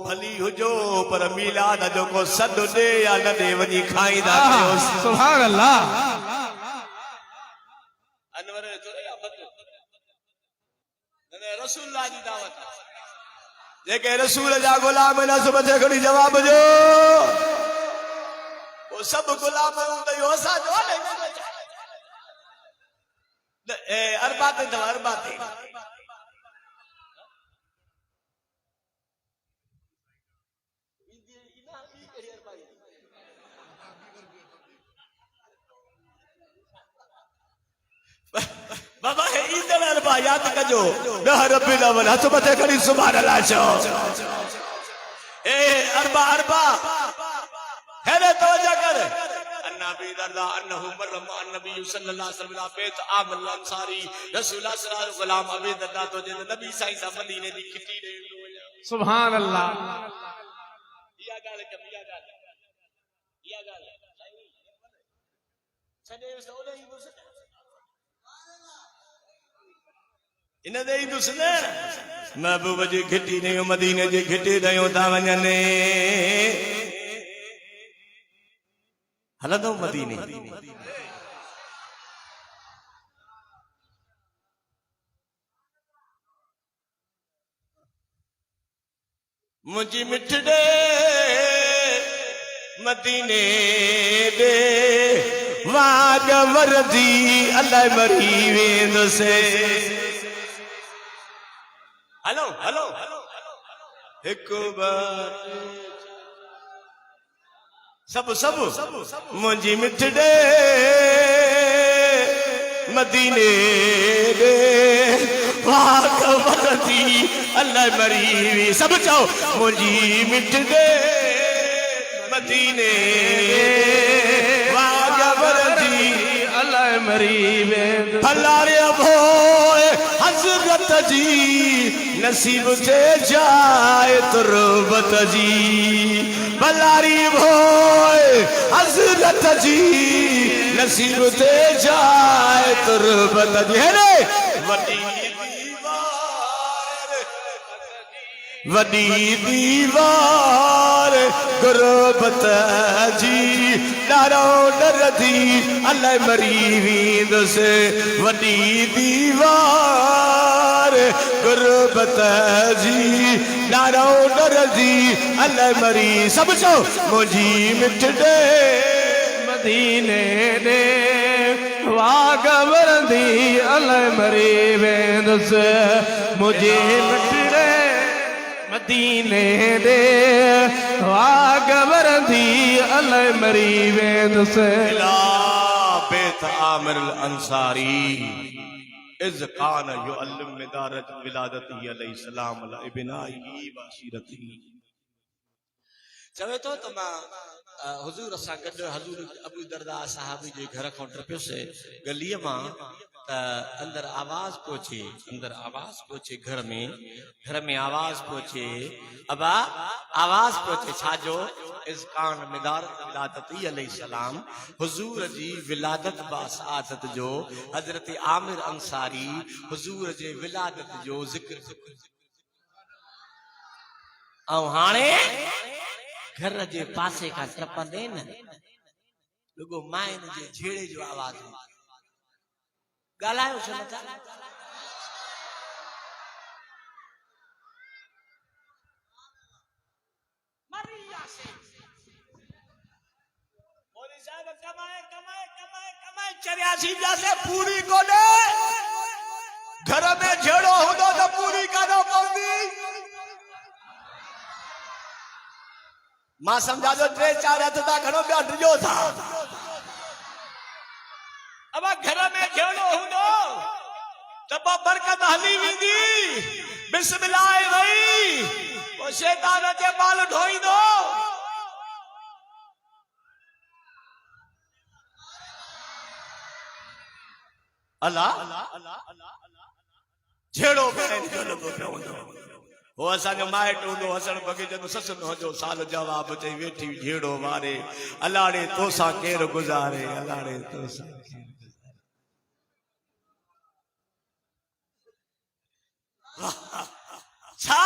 भली हुजो पर मिलाद जो को सद दे या न दे वनी खाईदा कयो सुभान अल्लाह अनवर तो या बत ने रसूलुल्लाह जी दावत जेके रसूल जा गुलाम न सब जे खड़ी जवाब जो वो सब गुलाम तो यो सा जो ए अरबात तो अरबात बाबा है ईदल अरबा याद कजो ॾह रबीउल अव्वल हथ मथे खणी सुभान अल्लाह चओ ए अरबा अरबा हेरे तवज्जो कर अन्नबी दल्ला अन्नहु मर्रमा अन्नबी सल्लल्लाहु अलैहि वसल्लम बेत आमल अंसारी रसूलुल्लाह सल्लल्लाहु अलैहि वसल्लम अबे दल्ला तो जे नबी साईं सा मदीने दी किटी दे सुभान अल्लाह या गाल कमिया गाल छडे सोले ही दुस इन दे ही दुस ने महबूब जी घिटी ने मदीने जी घिटी दयो ता वञने हलंदो मदीने मुझी मिठड़े मदीने दे वाग वरदी अल्लाह मरी वेंदो से हेलो हेलो एक बार सब सब मुंजी मिठड़े मदीने दे वाकबर दी अल्लाह मरीवी सब चाओ मुंजी मिठड़े मदीने वाकबर दी अल्लाह मरीवे भलारे भोए हजरत जी नसीब से जाए तुरबत जी भलारी भोए हजरत जी नसीब से जाए तुरबत जी है रे वडी दीवार गुरबत जी डारो डरदी अल्लाह मरीवींद से वडी दीवार गुरबत जी डारो डरदी अल्लाह मरी सब चो मुझी मिठड़े मदीने दे वाकबर दी अल्लाह मरीवे से मुझे मिठड़े मदीने दे वाकबर दी अल्लाह मरीवे से बेत आमिर अंसारी इज़ कान युअल्लिम मिदारत विलादती अलैहि सलाम अला इब्नाई व अशीरती चवे तो तमा हुजूर असा गड हुजूर अबू दरदा साहब जे घर को ट्रपियोसे गलीअ मां अंदर आवाज पहुंचे घर में आवाज पहुंचे अबा आवाज पहुंचे छाजो इस कान मिदारत विलादती अलैहि सलाम हुजूर जी विलादत बा सआदत जो हजरत आमिर अंसारी हुजूर जे विलादत जो जिक्र ऐं हाणे घर जे पासे का टपंदे न रुगो माइन जे झेड़े जो आवाज गालायो छो नथा मरिया से मोदी साहब कमाए 84 जैसे पूरी को दे घर में झेड़ो हुदो तो पूरी करो पवदी मां समझा दो 3-4 हथ था घणो ॿिया डिजो था अब घर में झेड़ो हूंदो त पोइ बरकत हली वेंदी बिस्मिल्लाह वई पोइ शैतान जे बाल ढोईंदो अल्लाह झेड़ो जो पियो हूंदो वो असांजो माइट हूंदो हसण बगीचे में सस जो साल जवाब चई वेठी झेड़ो वारे अलाड़े तोसां केर गुज़ारे अलाड़े तोसां केर छा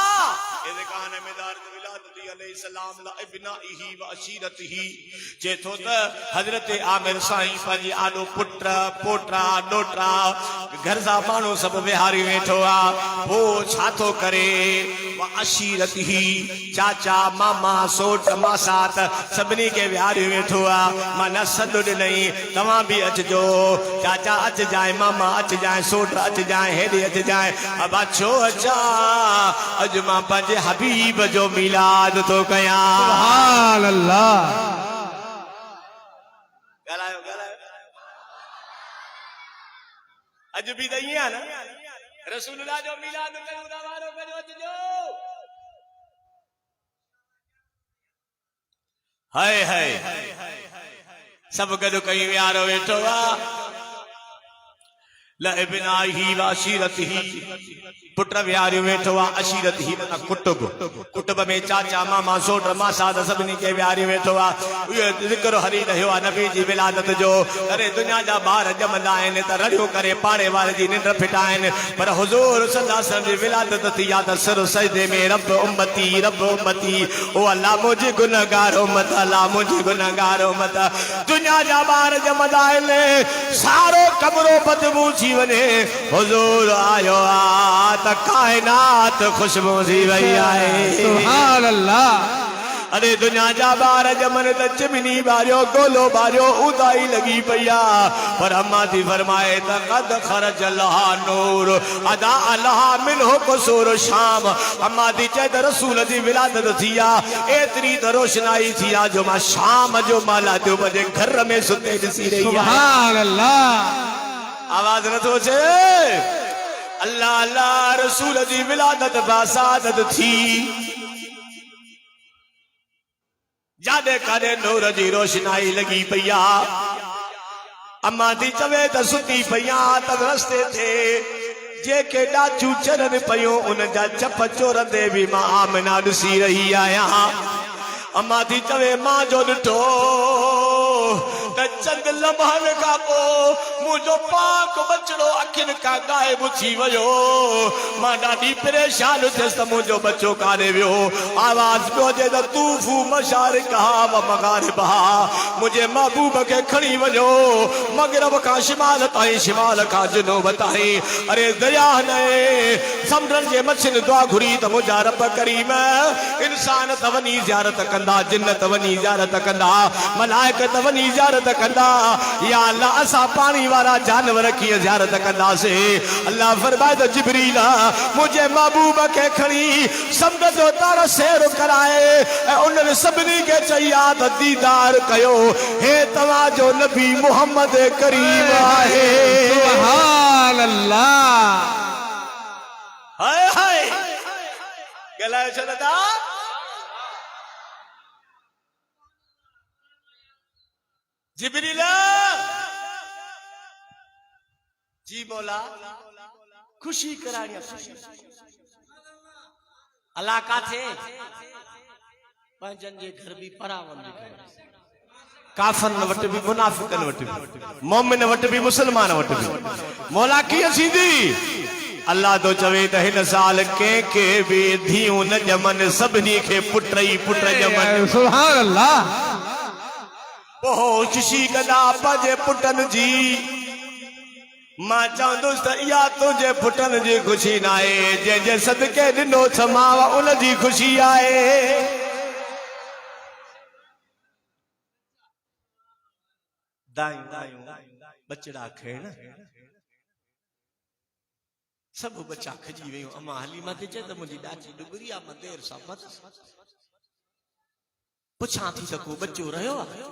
इद कान मिदारत विलादती अलैहि सलाम ला इब्नाइही व अशीरतिही चेतो त हजरत आमिर साईं पंहिंजी आॾो पुट पोटरा ॾोटरा घर जा माण्हू सभु विहारी वेठो आहे पोइ छा थो करे व अशीरतिही चाचा मामा सोट मासात सभिनी खे विहारी वेठो आहे माना सॾु ॾिनई तव्हां बि अचिजो चाचा अचिजांइ मामा अचिजांइ सोट अचिजांइ हेॾे अचिजांइ अबा छो अचां अॼु मां पंहिंजे हबीब जो मिलाद तो कयां सुभान अल्लाह ॻाल्हायो अॼु बि त ईअं आहे न रसूलुल्लाह जो मिलाद कयूं था वारो कजो अचिजो हाय हाय सभु गॾु कई विहारो वेठो आहे लइब्नाही व अशीरतिही पुट विहारियो वेठो आहे अशीरतिही माना कुटुब में चाचा मामा सोट मासाद सभिनी खे विहारियो वेठो आहे इहो ज़िक्र हली रहियो आहे नबी जी विलादत जो अरे दुनिया जा ॿार ॼमंदा आहिनि त रड़ियो करे पाड़े वारे जी निंड फिटाइनि पर हुज़ूर सल्लल्लाहु अलैहि वसल्लम जी विलादत थी आहे त सिर सजदे में रब उम्मती ओ अल्लाह मुंहिंजी गुनहगार उम्मत अल्लाह मुंहिंजी गुनहगार उम्मत दुनिया जा ॿार ॼमंदा आहिनि सारो कमरो बदबू थी वञे हुज़ूर आयो आहे त काइनात खुशबू थी वई आहे सुभान अल्लाह अरे दुनिया जा बार जमन त चिमनी बारियो गोलो बारियो उदाई लगी पया पर अम्मा थी फरमाए त कद खरज अल्लाह नूर अदा अल्लाह मिन हो कसूर शाम अम्मा थी चए त रसूल जी विलादत थिया एतरी त रोशनाई थिया जो मां शाम जो माला दो बजे घर में सुते ॾिसी रही सुभान अल्लाह आवाज न तो छे अल्लाह अल्लाह रसूल जी विलादत बासादत थी जादे कादे नूर जी रोशनाई लगी पया अम्मा थी चवे त सुती पया त रस्ते थे जेके डाचू चरन पयो उन जा चप चोरंदे भी मां आमना ॾिसी रही आया अम्मा थी चवे मां जो ॾिठो त चंद लम्हनि खां पोइ मुंहिंजो पाक बचड़ो अखियुनि खां गायब थी वियो मां ॾाढी परेशान थियसि त मुंहिंजो बच्चो काॾे वियो आवाज़ पियो अचे त तूफू मशारिका व मगारिबा मुंहिंजे महबूब खे खणी वञो मगरब खां शिमाल ताईं शिमाल खां जुनूब ताईं अरे दरिया न समुंडनि जे मछियुनि दुआ घुरी त मुंहिंजा रब करीम इंसान त वञी ज़ियारत कंदा जिन त वञी ज़ियारत कंदा मलाइक त वञी ज़ियारत कंदा या अल्लाह असां पानी वारा जानवर कीअं ज़ियारत कंदासीं अल्लाह फरमाए त जिब्रील मुंहिंजे महबूब खे खणी समुंड जो तर सैर कराए ऐं उन्हनि सभिनी खे चई आ त दीदार कयो हे तव्हांजो नबी मोहम्मद करीम आहे सुभान अल्लाह हाय हाय ॻाल्हायो छो दादा जिब्रील जी मौला खुशी कराणी अल्लाह काथे पंहिंजनि जे घर बि परावन जे घर काफरन वट बि मुनाफिकन वट बि मोमिन वट बि मुसलमान वट बि मौला कीअं थींदी अल्लाह तो चवे त हिन साल कंहिंखे बि धीअूं न ॼमन सभिनी खे पुट ई पुट ॼमन सुभान अल्लाह पोइ खुशी कंदा पंहिंजे पुटनि जी मां चवंदुसि त इहा तुंहिंजे पुटनि जी ख़ुशी न आहे जंहिंजे सदके ॾिनो थमाव उन जी ख़ुशी आहे दायूं दायूं बचड़ा खेण सभु बच्चा खजी वियूं अम्मा हलीमा ते चए त मुंहिंजी ॾाची डुगरी आहे मां देर सां पुछां थी त को बच्चो रहियो आहे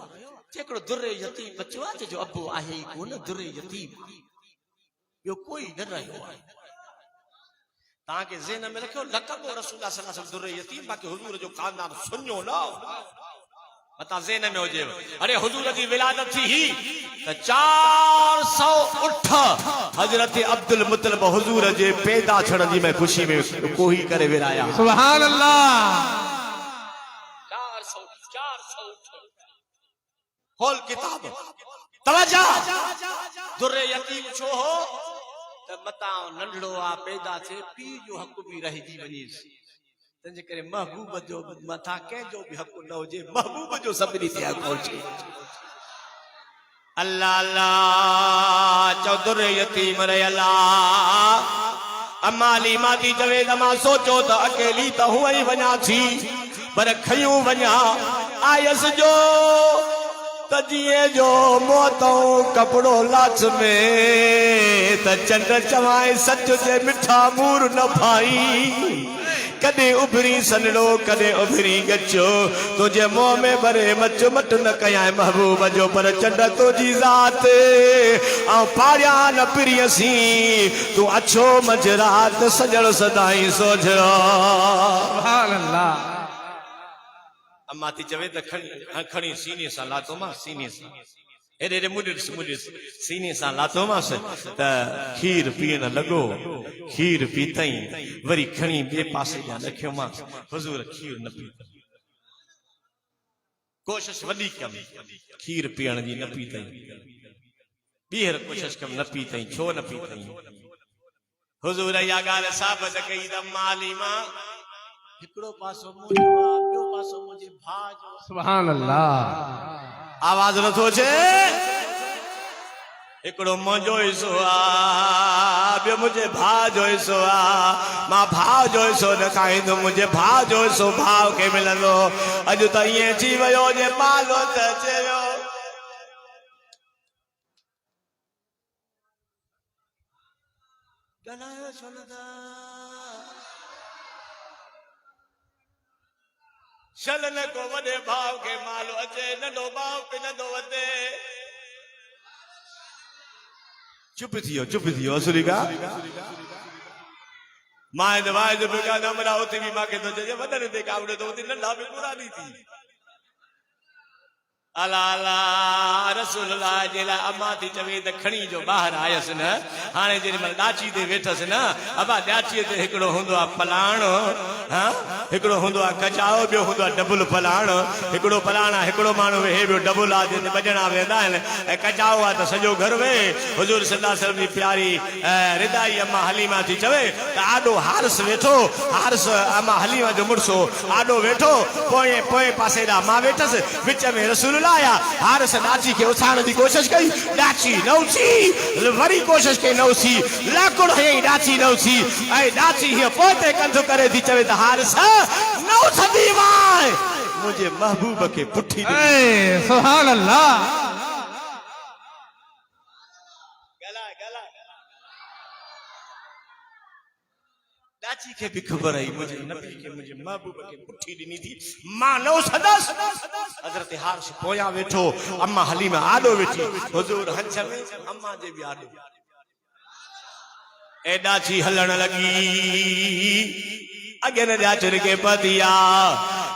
हिकिड़ो दुर्रे यतीम बच्चो आहे जो अबो आहे ई कोन दुर्रे यतीम ॿियो कोई न रहियो आहे तव्हांखे ज़हन में रखियो लक़ब रसूल सल्लल्लाहु अलैहि वसल्लम दुर्रे यतीम बाक़ी हुजूर जो खानदान सुञो न मता ज़हन में हुजे अरे हुजूर जी विलादत थी ही त 400 उठ हजरत अब्दुल मुतलब हुजूर जे पैदा थियण जी मैं खुशी में कोही करे विराया सुभान अल्लाह 400 खोल किताब तवज्जो दुर्रे यतीम छो हो त मता नंढड़ो आ पैदा थे पी जो हक भी रहिजी वञेस तंहिंजे करे महबूब जो मथा कंहिंजो बि हक़ न हुजे महबूब जो सभिनी ते हक़ हुजे अल्लाह अल्लाह चओ दुर्रे यतीम रे अल्लाह अम्मा लीमा थी चवे त मां सोचो त अकेली त हुअ ई वञा थी पर खयूं वञा आयस जो तजिए जो मोतों कपड़ो लाच में त चंड चवाए सच जे मिठा मूर न भाई कदे उभरी सनड़ो कदे उभरी गचो तुझे मुंह में भरे मच मट न कया महबूब जो पर चंड तुझी ज़ात ऐं पाड़िया न पिरियसी तू अछो मझरात सजड़ सदाई सोझड़ो सुभान अल्लाह अम्मा थी चवे त खणी सीने सां लातो मां सीने सां एडे मुडिस सीने सां लातो मां त खीर पीअण लॻो खीर पीतई वरी खणी ॿिए पासे ॾां रखियो मां हुजूर खीर न पी कोशिश वॾी कम खीर पीअण जी न पीतई ॿीहर कोशिश कम न पीतई छो न पीतई हुजूर इहा ॻाल्हि साबित कई त मालीमा हिकिड़ो पासो मुंहिंजो आहे ॿियो पासो मुंहिंजे भाउ जो सुभान अल्लाह आवाज नथो अचे एकड़ो मुंहिंजो हिस्सो आ, ॿियो मुंहिंजे भाउ जो हिस्सो आ। मां भाउ जो हिस्सो न खाईंदुमि, मुंहिंजे भाउ जो हिस्सो भाउ खे मिलंदो। अॼु त ईअं थी वियो जे पालो त चयो ॻाल्हायो छो न था? छल न को वॾे भाउ खे मालो अचे, नंढो भाउ खे नंढो वधे। चुप थियो असुरी का मां दवाई जो बेगा न मरा होती भी मां के तो जे वदन ते कावड़े तो नंढा भी पुरानी थी। अला अला रसूलुल्लाह जेला अम्मा थी चवे त खणी जो बाहर आयस न। हाने जे मल डाची ते वेठस न, अबा डाची ते हिकड़ो हुंदो आ पलाण, हां हिकड़ो हुंदो आ कचाओ, ॿियो हुंदो आ डबल पलाण। हिकड़ो पलाण हिकड़ो माण्हू वेहे, ॿियो डबल आ जे बजणा वेंदा आहिनि, ऐं कचाओ आ त सॼो घर वे। हुजूर सल्लल्लाहु अलैहि वसल्लम जी प्यारी रिदाई अम्मा हलीमा थी चवे त आडो हारस वेठो, हारस अम्मा हलीमा जो मुड़सो आडो वेठो, पोए पोए पासे दा मां वेठस, विच में रसूल आया। हारस डाची के उछाण की कोशिश कई, डाची न उछी, वरी कोशिश कई न उछी, लाकुड़ हयई डाची न उछी, ऐं डाची हीअ पोते कंधु करे थी चवे त हारस न उछंदी मां मुंहिंजे महबूब खे पुठी ॾिनी। सुभान अल्लाह। डाची खे भी खबर आई मुझे नबी के मुझे महबूब के पुठी ॾिनी थी, मां न उछंदस। हज़रत हारिस पोया वेठो, अम्मा हलीमा आडो वेठी, हुजूर हंच में अम्मा जे भी आडो। ए डाची हलण लगी, अगे न डाचर के पतिया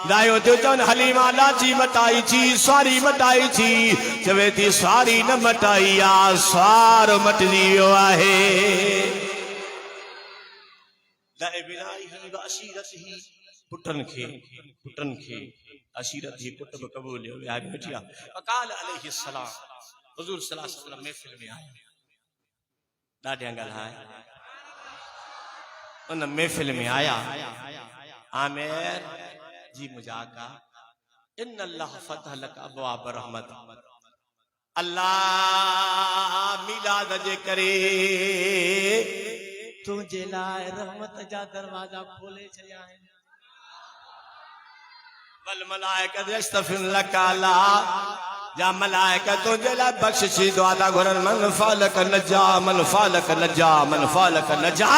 दायो तो चन हलीमा डाची मटाई थी, सवारी मटाई थी, चवे थी सवारी न मटाई आ, सवार मटजी वियो आहे। पुटन खे अशीरत ही पुट भी कबूल यार बिटिया। अकाल अलैहि सलाम हुजूर सल्लल्लाहु अलैहि वसल्लम महफिल में आया, ॾाढियां ॻाल्हाए उन महफिल में आया। आमिर जी मुंहिंजा आका इन अल्लाह फतह लक अबवाब रहमत, अल्लाह मिलाद जे करे तुझे लाए रहमत जा दरवाजा खोले छया है। वल मलाइकत यस्तफिन लकाला, जा मलाइकत तुझे ला बख्शिश दुआ दा घुरन, मन फालक नजा, मन फालक नजा, मन फालक नजा।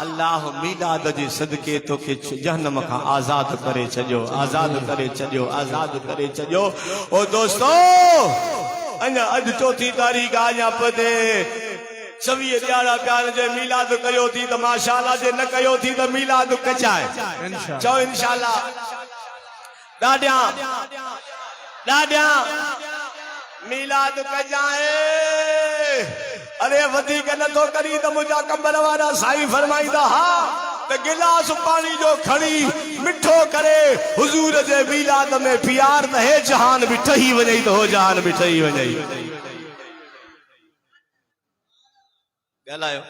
अल्लाह मिलाद जे सदके तो के जहन्नम का आजाद करे छजो, आजाद करे छजो, आजाद करे छजो। ओ दोस्तों अञा अज चौथी तारीख आया पते 26 ॾियारा प्यार जे मिलाद कयो थी त माशाअल्लाह, जे न कयो थी त मिलाद कचाए चओ इंशाअल्लाह। ॾाढियां ॾाढियां मिलाद कजाए। अरे वधीक नथो करी त मुंहिंजा कमर वारा साईं फरमाईंदा हा त गिलास पानी जो खणी मिठो करे हुजूर जे मिलाद में प्यार त हे जहान बि ठही वञे त हो जहान बि ठही वञे। ॻाल्हायो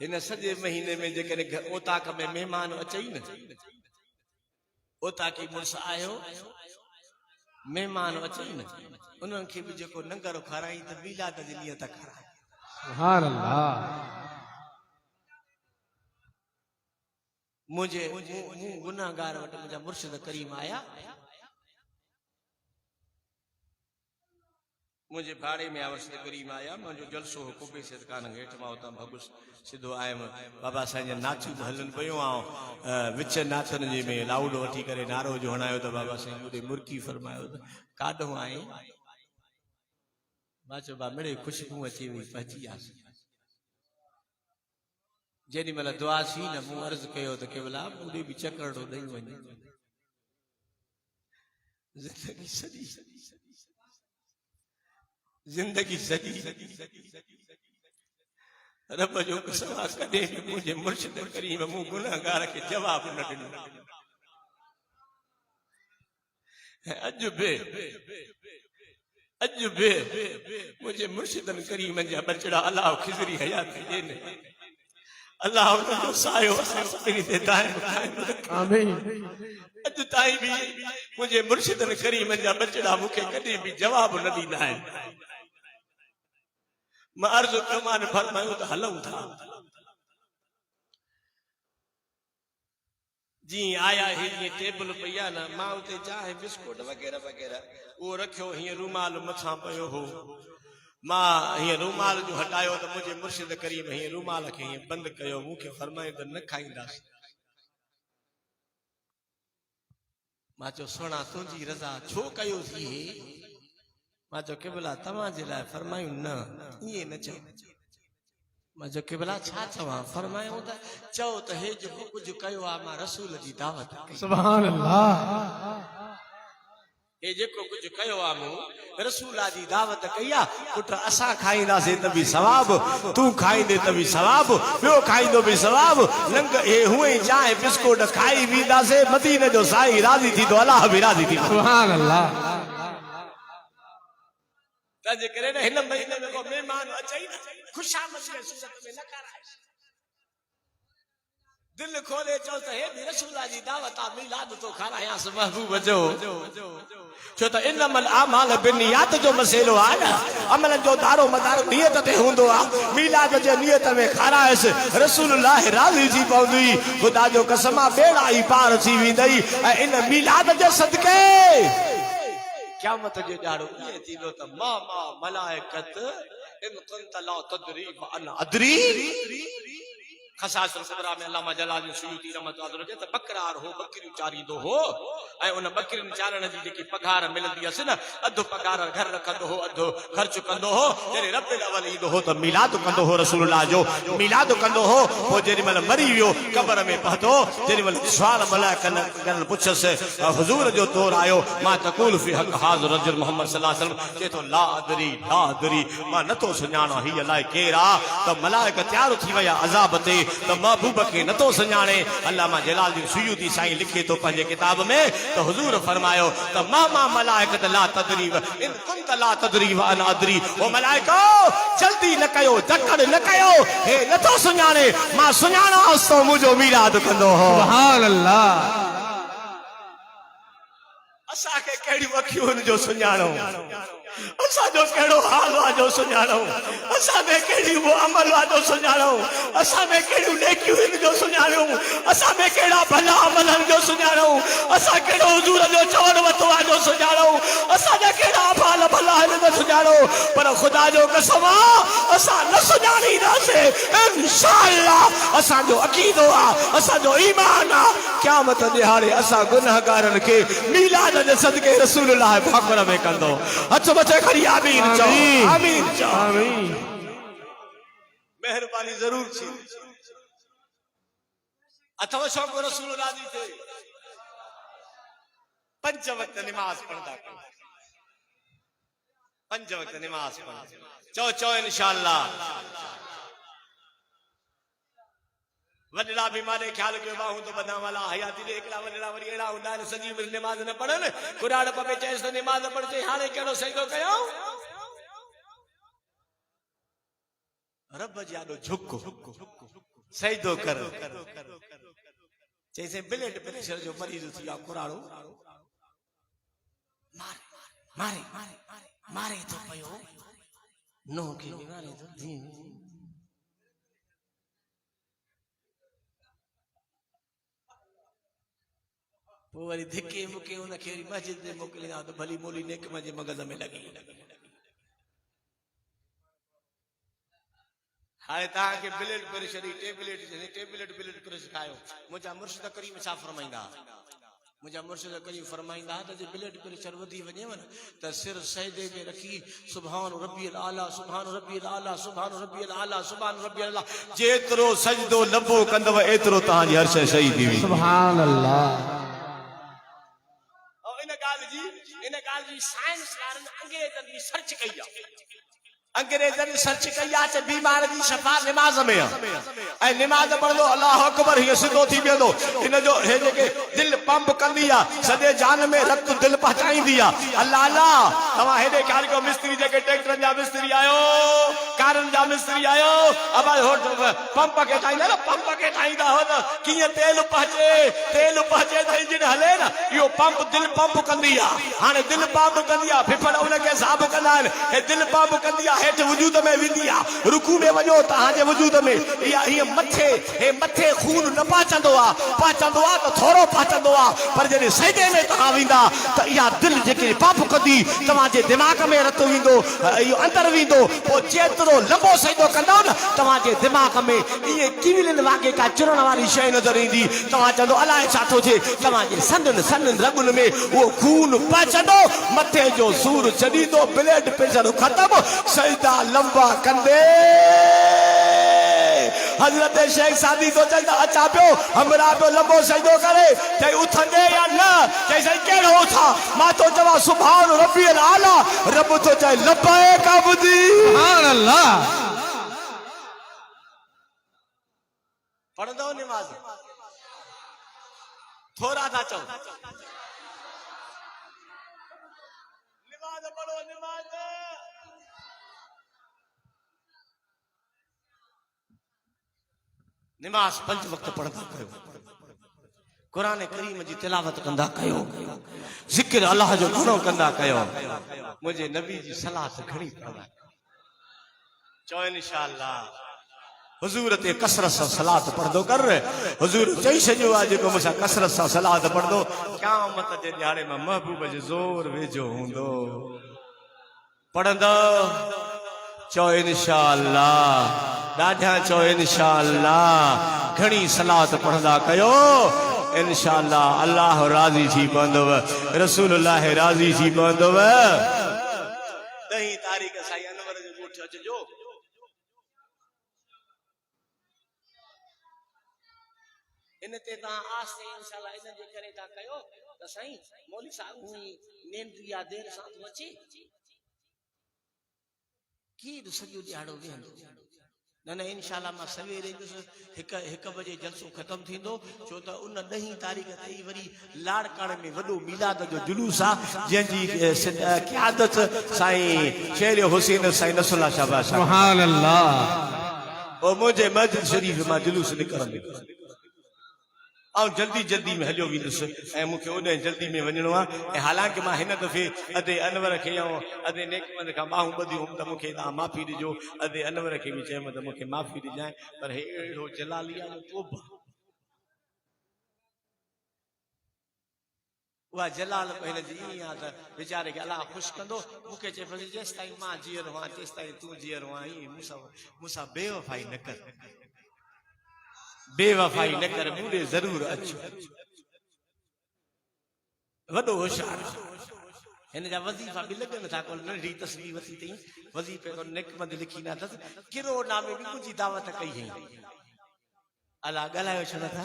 हिन सॼे महीने में जेकॾहिं ओताक में महिमान अचई न, ओताकी मुड़ुस आयो महिमान अचई न, उन्हनि खे बि जेको लंगर खाराई त मिलाद जी नियत खाराई। सुभान अल्लाह। मुझे गुनाहगार वटि मुंहिंजा मुर्शिद करीम आया, मुझे भाड़े में मुर्शिद करीम आया, मुझो जलसो हो कुबे से कान हेठ मां उतां भगुस सिधो आयम। बाबा साईं नाचू हलन पयो आ, विच नाचन जे में लाउड वठी करे नारो जो हणायो त बाबा साईं ओडे मुर्की फरमायो त काडो आए। मां चयो बा मिड़े खुशबू अची वई पहुची आस। जेॾी महिल दुआ थी न मूं अर्ज़ कयो त केवला ओॾे बि चकरड़ो ॾेई वञे। जिंदगी सॼी रब जो कसम कॾहिं बि मुंहिंजे मुर्शिद करीम मूं गुनाहगार खे जवाब न ॾिनो। अॼु बि मुंहिंजे मुर्शिदन करीमन जा बचड़ा अलाह खिज़री हयात ॾियनि। अल्लाह उनजो सायो असां सभिनी ते दाइम क़ाइम रखे। आमीन। अॼु ताईं बि मुंहिंजे मुर्शिदनि करीमनि जा बचड़ा मूंखे कॾहिं बि जवाब न ॾींदा आहिनि। मां अर्ज़ु कयो मान फरमायो त हलूं था। जी आया ही टेबल पई आहे न, मां उते चाहे बिस्कुट वग़ैरह वग़ैरह उहो रखियो, हीअं रूमाल मथां पियो हो। मां हीअं रूमाल जो हटायो त मुंहिंजे मुर्शिद करीम हीअं रूमाल खे हीअं बंदि कयो, मूंखे फरमायो त न खाईंदासीं। मां चयो सोना तुंहिंजी रज़ा छो कयोसीं हे? मां चयो क़िबला तव्हांजे लाइ फरमायूं न, ईअं न चओ। मां चयो क़िबला छा चवां? फरमायूं त चओ त हे जेको कुझु कयो आहे मां रसूल जी दावत कई। सुभान अल्लाह। हे जेको कुझु कयो आहे मूं रसूल जी दावत कई आहे। पुट असां खाईंदासीं त बि सवाब, तूं खाईंदे त बि सवाब, ॿियो खाईंदो बि सवाब। लंग हे हूअं ई चांहि बिस्कुट खाई वेंदासीं, मदीने जो साईं राज़ी थींदो, अलाह बि राज़ी थींदो। सुभान अल्लाह। तंहिंजे करे न हिन महीने में को महिमान अचई न ख़ुशामदी सूरत में न कराए, दिल खोले चओ त हे बि रसूल जी दावत आहे, मिलाद तो खारायांस महबूब जो। छो त इनमल आमाल बिनियात जो मसइलो आहे न, अमलनि जो दारो मदार नियत ते हूंदो आहे। मिलाद जे नियत में खारायस रसूलुल्लाह राज़ी थी पवंदी। ख़ुदा जो कसम आहे बेड़ा ई पार थी वेंदई। ऐं इन मिलाद जे सदके क़यामत जे ॾाढ़ो ईअं थींदो त मा मा मलाइकत इन कुंत ला तदरी व अना अदरी। खसाइस सबरा में अल्लामा जलालुद्दीन सुयूती रहमतुल्लाह अलैहि त बकरार हो, बकरियूं चारींदो हो, ऐं उन बकरियुनि चारण जी जेकी पघार मिलंदी हुअसि न, अधु पघार घर रखंदो हो, अधु ख़र्च कंदो हो। जॾहिं रबिउल अव्वल ईंदो हो त मिलाद कंदो हो, रसूलुल्लाह जो मिलाद कंदो हो। पोइ जेॾी महिल मरी वियो क़बर में पहुतो, जेॾी महिल सुवाल मलाइकनि पुछसि हुज़ूर जो तौर आयो, मां तक़ूल फी हक़ हाज़िर रजुल मोहम्मद सल्लल्लाहु अलैहि वसल्लम, चए थो ला अदरी ला अदरी, मां नथो सुञाणा हीअ अलाए केरु आहे। त मलाइक तयार थी विया अज़ाब ते, त महबूब खे नथो सुञाणे। अल्लामा जलालुद्दीन सुयूती साईं लिखे थो पंहिंजे किताब में त हुज़ूर फरमायो त मामा मलाइकत ला तदरी व इन कुंत ला तदरी व अना अदरी। ओ मलाइको जल्दी न कयो, धकड़ न कयो, हे नथो सुञाणे, मां सुञाणांसि तो मुंहिंजो मिलाद कंदो हो। सुभान अल्लाह। असांखे कहिड़ियूं अखियूं जो सुञाणो, असांजो कहिड़ो हाल आहे जो सुञाणो, असां में कहिड़ियूं वो अमल आहे जो सुञाणो, असां में कहिड़ियूं नेकियूं आहिनि जो सुञाणो, असां में कहिड़ा भला अमल आहिनि जो सुञाणो, असां कहिड़ो हुज़ूर जो चवण वतो आहे जो सुञाणो, असांजा कहिड़ा अफ़ाल भला आहिनि जो सुञाणो। पर ख़ुदा जो कसम आहे असां न सुञाणींदासीं इंशाअल्लाह। असांजो अक़ीदो आहे, असांजो ईमान आहे, क़यामत ॾिहाड़े असां गुनाहगारनि खे मिलाद जे सदके रसूलुल्लाह भाकुर में कंदो। हथ मथे खड़ी आमीन चओ, आमीन चओ, आमीन। मेहरबानी जरूर थी। अथव शौक़ रसूलुल्लाह जी थे, 5 वक्त नमाज पढ़ंदा, 5 वक्त नमाज पढ़ चओ इंशाअल्लाह। वॾड़ा भी माने ख्याल कयो बाहूं तो बदा वाला हयाती दे एकला वॾड़ा वरी अहिड़ा हूंदा आहिनि सॼी उमिरि नमाज़ न पढ़नि, कुरान पवे चएसि त नमाज़ पढ़जे, हाणे कहिड़ो सजदो कयो, रब जे आॾो झुक सजदो कर। चइसि ब्लड प्रेशर जो मरीज़ थी वियो कुराड़ो मारे मारे मारे थो पियो, नो खे मारे थो धीमे। पोइ वरी धिके मुके उनखे मस्जिद में मोकिलींदा त भली मोली नेक जे मगज़ में लॻी। हाणे तव्हांखे ब्लड प्रेशर जी टेबलेट ब्लड प्रेशर खायो। मुंहिंजा मुर्शिद करीम छा फरमाईंदा, मुंहिंजा मुर्शिद करीम फरमाईंदा त जे ब्लड प्रेशर वधी वञेव न त सिर सजदे में रखी सुभान रब्बियल आला सुभान रब्बियल आला सुभान रब्बियल आला सुभान रब्बियल आला, जेतिरो सजदो लंबो कंदव एतिरो तव्हांजी हर शइ सही थी वेंदी। सुभान अल्लाह। इन ॻाल्हि जी साइंस वारनि अंग्रेज़नि जी सर्च कई आहे। अंग्रेजन सर्च कया चे बीमार जी शफा नमाज में ऐ नमाज पढ़ो अल्लाह अकबर ये सिद्धो थी वेंदो इन जो हे जे दिल पंप कंदी आ सदे जान में रत दिल पहुंचाईंदी आ अल्लाह अल्लाह तवा हेडे कार को मिस्त्री जे के ट्रैक्टर जा मिस्त्री आयो कारन जा मिस्त्री आयो अब हो पंप के ठाईंदा ना पंप के ठाईंदा हो न किए तेल पहुंचे त इंजन हले ना यो पंप दिल पंप कंदी आ हाने दिल पंप कंदी आ फिफड़ उन के साहब कंदा हे दिल पंप कंदी आ हेठ वजूद में विंदी आ रुकू में वजो तहां जे वजूद में या ये मथे खून न पाचंदो आ तो थोरो पाचंदो आ पर जने सजदे में तहां विंदा त या दिल जेके पंप कंदी तवा जे दिमाग में रत विंदो यो अंदर विंदो पो जेतरो लंबो सजदो कंदो न तवा जे दिमाग में ये किविलन वागे का चुरण वाली शय नजर ईंदी तवा चंदो अलाए छा थो थे तवा जे सन रगुन में वो खून पाचंदो मथे जो सूर चढ़ी दो ब्लड प्रेशर खत्म सजदा लंबा कंदे हजरत शेख सादी तो चलता अच्छा पियो हमरा पे लंबो सजदो करे चाहे उठंदे या न चाहे सही केड़ो था मां तो जवा सुभान रब्बिल आला रब तो चाहे लब्बैक अब्दी सुभान अल्लाह पढ़ दो नमाज थोड़ा था चल नमाज पढ़ो नमाज नमाज पंज वक्त पढ़ंदा कयो कुरान करीम जी तिलावत कंदा कयो जिक्र अल्लाह जो घणो कंदा कयो मुझे नबी जी सलाह घणी पढ़ंदा चो इंशाअल्लाह हुजूर ते कसरत सा सलात पढ़दो कर हुजूर चई छजो आज को मुसा कसरत सा सलात पढ़दो क़यामत जे ॾियारे में महबूब जो जोर वेजो हुंदो पढ़ंदो चो इंशाअल्लाह दाढ़ा चो इंशाअल्लाह घणी सलात पढ़ंदा कयो इंशाअल्लाह अल्लाह राजी थी पवंदव रसूलुल्लाह राजी थी पवंदव 10 तारीख़ साईं अनवर जो ॻोठ अचजो इन ते ता आस्ते इंशाअल्लाह इन जे करे ता कयो त साईं मौलवी साहब नींद या देर सां अचे की सॼो ॾियारो वेंदो न इंशाअल्लाह मां सवेरे हिक बजे जलसो खत्म थींदो छो त उन 10 तारीख़ ते वरी लाड़काणे में वॾो मिलाद जो जुलूस आ जंहिंजी क़यादत साईं शेर हुसैन साईं नसरुल्लाह शाहबाज सुभान अल्लाह ओ मुझे मस्जिद शरीफ मां जुलूस निकरंदो और जल्दी में हलियो विंदुसि ऐं मूंखे ओॾे जल्दी में वञणो आहे ऐं हालांकि मां हिन दफ़े अधे अनवर खे अधे नेकमंद खां ॿाहूं ॿधियूं त मूंखे तव्हां माफ़ी ॾिजो अधे अनवर खे बि चयमि त मूंखे माफ़ी ॾिजांइ पर हे अहिड़ो जलालिया जो तोबा उहा जलाल हिन जी ईअं आहे त वीचारे खे अलाह ख़ुशि कंदो मूंखे चए पियो जेसि ताईं मां जीअरो आहियां तेसि ताईं तूं जीअरो आहीं मूंसां बेवफ़ाई न कर बेवफाई न कर मूंडे जरूर अचो वॾो होशियार हिन जा वज़ीफ़ा बि लॻनि था कोन नंढी तस्वीर वती अथई वज़ीफ़े को नेकमंद लिखी न अथसि किरो नामे बि मुंहिंजी दावत कई हुई अलाह ॻाल्हायो छो नथा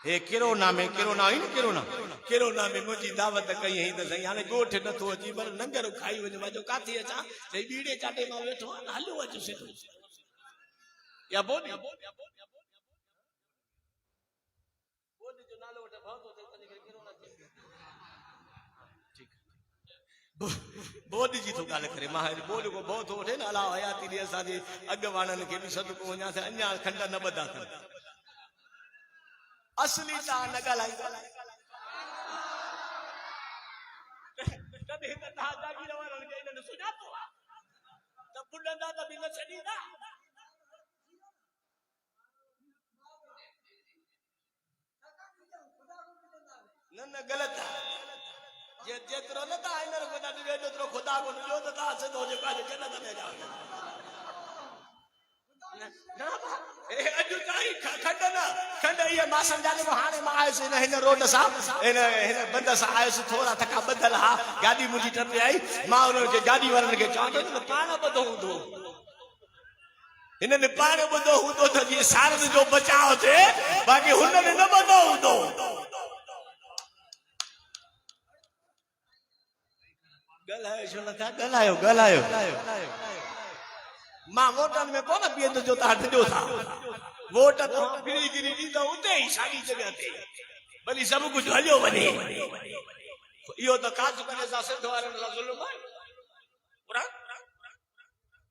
हे किरो नामे मुंहिंजी दावत कई हुई त साईं हाणे ॻोठ नथो अची पर लंगर खाई वञे मां जो काथे अचां चई बीड़े चाटे मां वेठो आहे हलियो अचु सिधो या बोली जो नालो वठ भवतो ते तने किरो न थे ठीक बोली जी तो गाल करे मां बोल को बहुत हो थे ना अला हयाती दे असाजे अगवाणन के भी सद को वञा से अन्या खंड न बदा थे असली ता न गालाई तदे त ता जागी रवान के इन सुजातो त बुडंदा त बिन छडीदा न गलत ये जेतरो न ता इनर को दी जेतरो खुदा को जो त ता से दो जे का जन्नत में जाओ ना ए अजु ताई खंड ये मां समझाने को हाने मां आयो से इन रोड सा इन बंद सा आयो से थोड़ा थका बदल हा गाड़ी मुजी टपे आई मां उन के गाड़ी वारन के चांदो न पाण बदो हुंदो इनने पाण बदो हुंदो त जी सारद जो बचाव थे बाकी हुनने न बदो हुंदो गलायो छो नथा गलायो गलायो मां वोटन में कोन बीहंदो जो तव्हां ॾिजो था वोट तव्हां गिरी गिरी ॾींदो उते ई साॻी जॻह ते भली सभु कुझु हलियो वञे इहो त काज करे सां सिंध वारनि सां ज़ुल्म आहे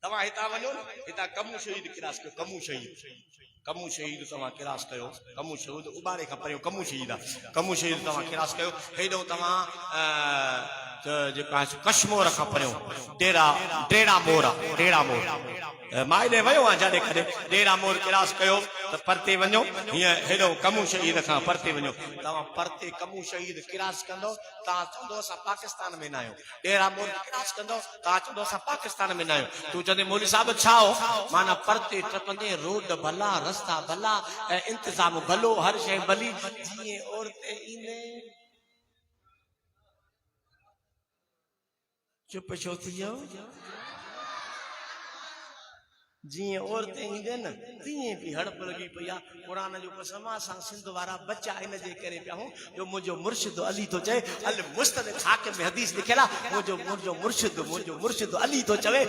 तव्हां हितां वञो न हितां कमू शहीद किरास कयो कमू शहीद तव्हां किरास कयो कमू शहीद उबारे खां परियों कमू शहीद आहे कमू शहीद तव्हां किरास कयो हेॾो तव्हां जेका कश्मोर खां परियों डेरा मोर मां हेॾे वियो आहियां जाॾे कॾहिं डेरा मोर किरास कयो त परते वञो हीअं हेॾो कमू शहीद खां परते वञो तव्हां परते कमू शहीद किरास कंदो तव्हां चवंदो असां पाकिस्तान में न आहियूं डेरा मोर किरास कंदो तव्हां चवंदो असां पाकिस्तान में न आहियूं तूं चवंदे मौलवी साहिब छा हो माना परते टपंदे रोड भला रस्ता भला ऐं इंतज़ाम भलो हर शइ भली जीअं औरतें ईंदे चुप छो थी वियो जीअं औरतें ईंदे न तीअं बि हड़प लॻी पई आहे क़ुरान जो कसम असां सिंध वारा बच्चा इन जे करे पिया आहियूं जो मुंहिंजो मुर्शिद अली थो चए अल मुस्तदरक हाकिम में हदीस लिखियल आहे मुंहिंजो मुर्शिद अली थो चवे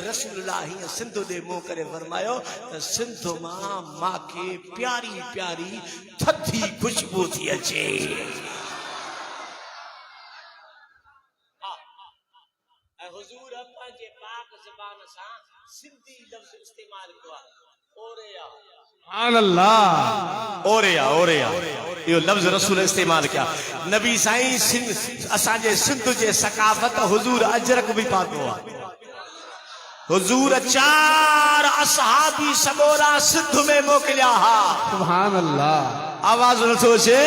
रसूलुल्लाह हीअं सिंध ॾे मुंहुं करे फरमायो त सिंध मां मांखे प्यारी प्यारी थधी ख़ुशबू थी अचे हुजूर पंहिंजे पाक ज़बान सां सिंधी लफ़्ज़ इस्तेमाल कयो आहे सुभान अल्लाह ओरेया इहो लफ़्ज़ रसूल इस्तेमाल कया नबी साईं असांजे सिंध जे सकाफ़त हुजूर अजरक बि पातो आहे हुजूर 4 असहाबी सबोरा सिंध में मोकिलिया हा सुभान अल्लाह आवाज़ नथो अचे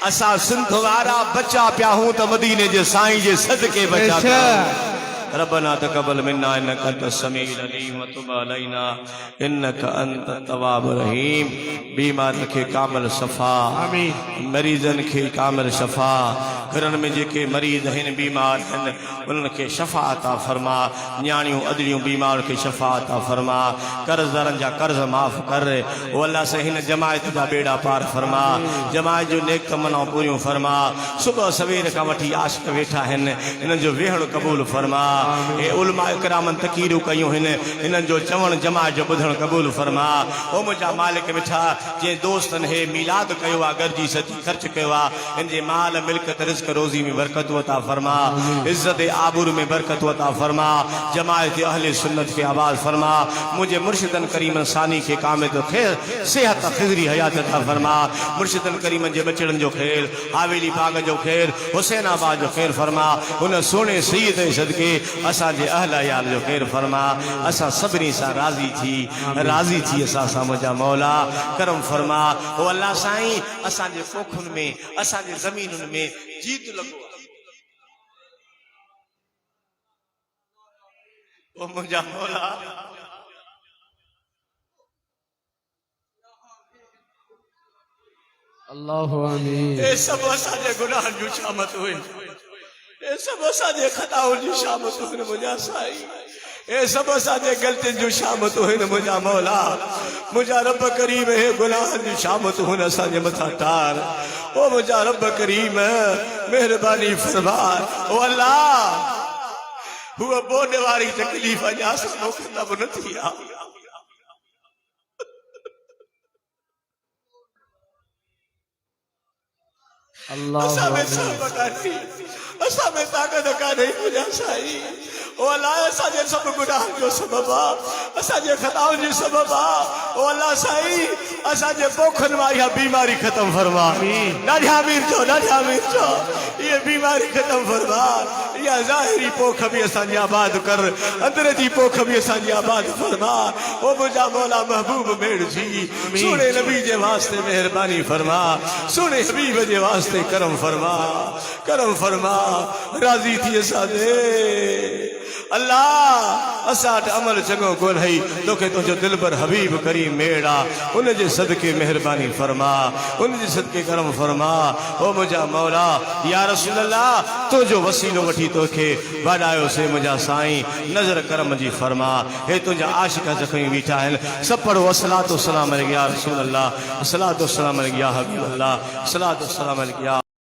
असां सिंध वारा बचा पिया हूं त मदीने जे साईं जे सदके बचा पिया रब्बना तक़ब्बल मिन्ना इन्नका अंतस समीउल अलीम व तुब अलैना इन्नका अंतत तव्वाबुर रहीम बीमार खे कामिल शफ़ा आमीन मरीज़न खे कामिल शफ़ा घरनि में जेके मरीज़ आहिनि बीमार आहिनि उन्हनि खे शफ़ा अता फरमा न्याणियूं अदड़ियूं बीमार खे शफ़ा अता फरमा कर्ज़दारनि जा कर्ज़ माफ़ कर ओ अल्लाह से हिन जमायत जा बेड़ा पार फरमा जमायत जो नेक तमन्ना पूरियूं फरमा सुबह सवेर खां वठी आशिक़ वेठा आहिनि इन्हनि जो वेहण क़बूल फरमा ए उलमा इकरामन तकीरूं कयूं हिन इन्हनि जो चवण जमायत जो ॿुधण क़बूल फरमा ओ मुंहिंजा मालिक वेठा जंहिं दोस्तनि हे मिलाद कयो आहे गॾिजी सजी ख़र्च कयो आहे इन जे माल मिल्कत रिज़्क़ रोज़ी में बरकत अता फरमा इज़्ज़त आबरू में बरकत अता फरमा जमायत अहले सुन्नत खे आवाज़ फरमा मुंहिंजे मुर्शिदन करीमन सानी खे कामिल ख़ैर सेहत ख़िज़री हयात अता फरमा मुर्शिदन करीमन जे बचड़नि जो ख़ैर हावेली बाग जो ख़ैर हुसैनाबाद जो ख़ैर फरमा उन सोने सईद जे सदके असांजे अहल अयाल जो ख़ैर फरमा असां सभिनी सां राज़ी थी असां सां मुंहिंजा मौला करम फरमा ओ अल्लाह साईं असांजे पोखुनि में असांजे ज़मीनुनि में जीत लॻो ओ मुंहिंजा मौला अल्लाहु आमीन ए सभु असांजे गुनाहनि जूं शामत हुई ए सभु असांजे ख़ताउनि जूं शामत हुई मुंहिंजा साईं ए सभु असांजे ग़लतियुनि जूं शामत हुई मुंहिंजा मौला मुंहिंजा रब करीम हे गुनाहनि जूं शामत हुन असांजे मथां टार ओ मुंहिंजा रब करीम महिरबानी फरमा ओ अल्लाह हुआ बोड वारी तकलीफ़ अञा असां ख़तम न थी आहे अल्लाह असां में ताक़त कान्हे मुंहिंजा साईं ओ अल्लाह असांजे सभु गुनाहनि जो सबबु आहे असांजे ख़ताउनि जो सबबु आहे ओ अल्लाह साईं असांजे पोखनि मां इहा बीमारी ख़तम फरमा ॾाढा मीर चओ इहा बीमारी ख़तम फरमा इहा ज़ाहिरी पोख बि असांजी आबाद कर अंदर जी पोख बि असांजी आबाद फरमा ओ मुंहिंजा मौला महबूब मेड़ जी सोने नबी जे वास्ते महिरबानी फरमा सोने हबीब जे वास्ते करम फरमा राज़ी थी असांजे अल्लाह असां वटि अमल चङो कोन्हे तोखे तुंहिंजो दिलबर हबीब करीम मेड़ आहे उन जे सदके महिरबानी फरमा उन जे सदके करम फरमा ओ मुंहिंजा मौला या रसूल अल्लाह तुंहिंजो वसीलो वठी तोखे वॾायोसीं मुंहिंजा साईं नज़र करम जी फरमा हे तुंहिंजा आशिक़ ज़ख़्मी बीठा आहिनि सभु पढ़ो अस्सलातु वस्सलाम अलैका या रसूल अल्लाह अस्सलातु वस्सलाम अलैका या हबीब अल्लाह अस्सलातु वस्सलाम अलैका